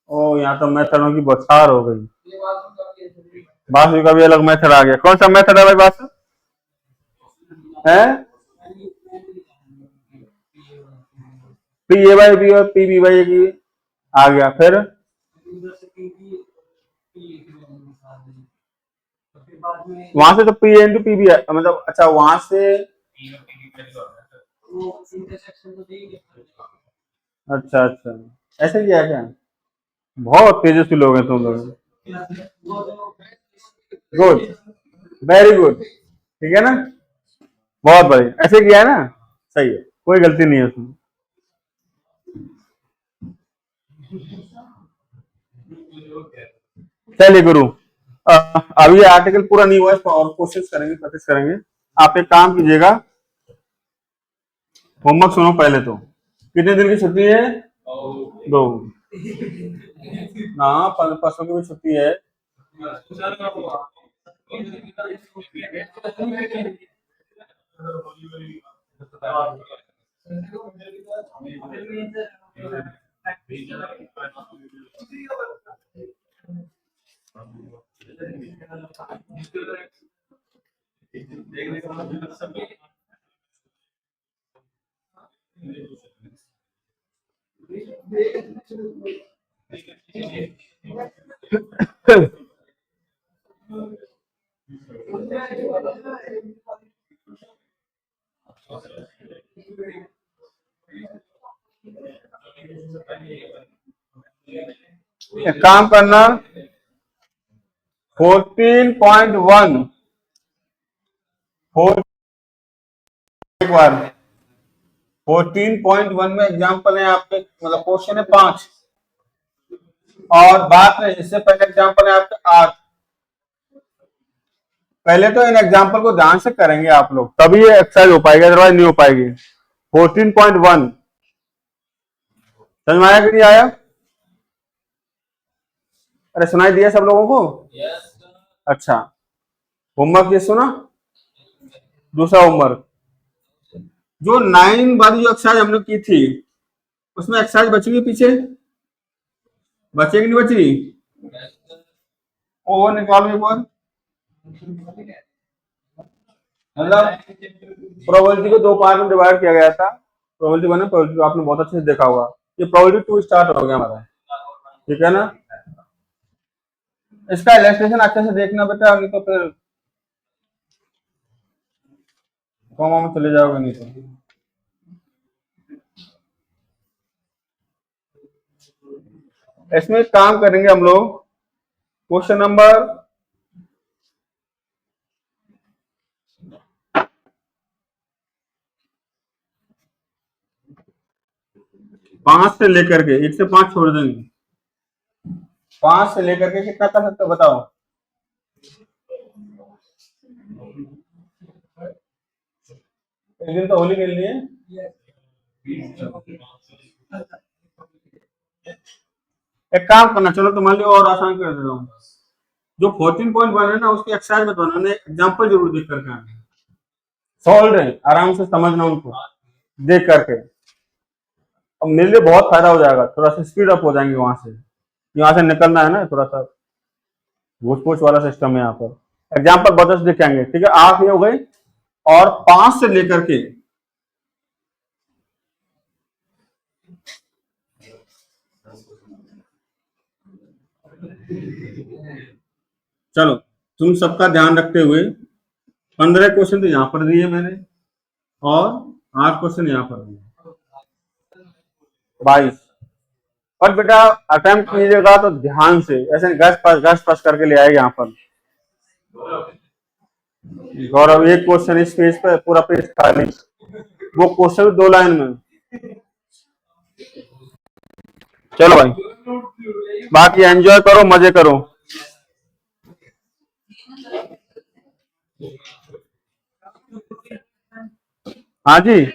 ओ यहाँ तो मैथडों की बौछार हो गई। बासु का भी अलग मेथड आ गया। कौन सा मेथड है भाई बासु? है पी ए बाई बी और पी बी बाई की आ गया। फिर वहां से तो पी इंटू पी बी है, मतलब अच्छा वहां से। अच्छा अच्छा, ऐसे किया है क्या? बहुत तेजस्वी लोग हैं तुम लोग। गुड, वेरी गुड, ठीक है ना, बहुत बढ़िया, ऐसे किया है ना, सही है, कोई गलती नहीं है उसमें। चलिए गुरु, अभी आर्टिकल पूरा नहीं हुआ है, इसको और कोशिश करेंगे, प्रैक्टिस करेंगे। आप एक काम कीजिएगा, होमवर्क सुनो पहले तो। कितने दिन की छुट्टी है? 2। हाँ, परसों की भी छुट्टी है। एक काम करना, 14.1 एक बार 14.1 में एग्जाम्पल है आपके, मतलब क्वेश्चन है 5 और बात है, इससे पहले एग्जाम्पल है आपके 8। पहले तो इन एग्जाम्पल को ध्यान से करेंगे आप लोग, तभी ये एक्सरसाइज हो पाएगी, अदरवाइज नहीं हो पाएगी। 14.1 समझ में आया कि नहीं आया? अरे सुनाई दिया सब लोगों को? अच्छा, होमवर्क ये सुना। दूसरा होमवर्क, जो 9 वाली जो एक्सरसाइज हमने की थी, उसमें एक्सरसाइज बची हुई पीछे, बचेगी नहीं बची? ओवर निकालो एक बार। मतलब प्रोबेबिलिटी को 2 पार्ट में डिवाइड किया गया था, प्रोबेबिलिटी 1 और प्रोबेबिलिटी 2, आपने बहुत अच्छे से देखा होगा। ये प्रोबेबिलिटी 2 स्टार्ट हो गया हमारा, ठीक है ना। इसका इलस्ट्रेशन अच्छे से देखना बेटा, नहीं तो फिर कॉमा में चले जाओगे नहीं तो। इसमें काम करेंगे हम लोग, क्वेश्चन नंबर 5 से लेकर के, 1 से 5 छोड़ देंगे, 5 से लेकर के कितना कर सकते हो बताओ? एक दिन तो होली खेलनी है। एक काम करना, चलो तुम्हारे लिए और आसान कर देता हूँ। जो 14.1 है ना, उसकी एक्सरसाइज मत बनाना, एग्जाम्पल जरूर देख करके आना, सॉल्व है, आराम से समझना उनको देख करके। अब मेरे लिए बहुत फायदा हो जाएगा, थोड़ा सा स्पीड अप हो जाएंगे वहां से, यहाँ से निकलना है ना, थोड़ा सा घूस पोछ वाला सिस्टम है यहाँ पर। एग्जाम्पल बहुत अच्छे दिखाएंगे, ठीक है। 8 ये हो गई, और 5 से लेकर के चलो तुम सबका ध्यान रखते हुए 15 क्वेश्चन तो यहाँ पर दिए मैंने, और 8 क्वेश्चन यहाँ पर दिए, 22। पर बेटा अटेम्प्ट कीजिएगा तो ध्यान से, ऐसे गैस पास करके ले आएगा यहाँ पर। गौरव, एक क्वेश्चन इस पेज पे, पूरा पेज खाली, वो क्वेश्चन 2 लाइन में। चलो भाई, बाकी एंजॉय करो, मजे करो। हाँ जी।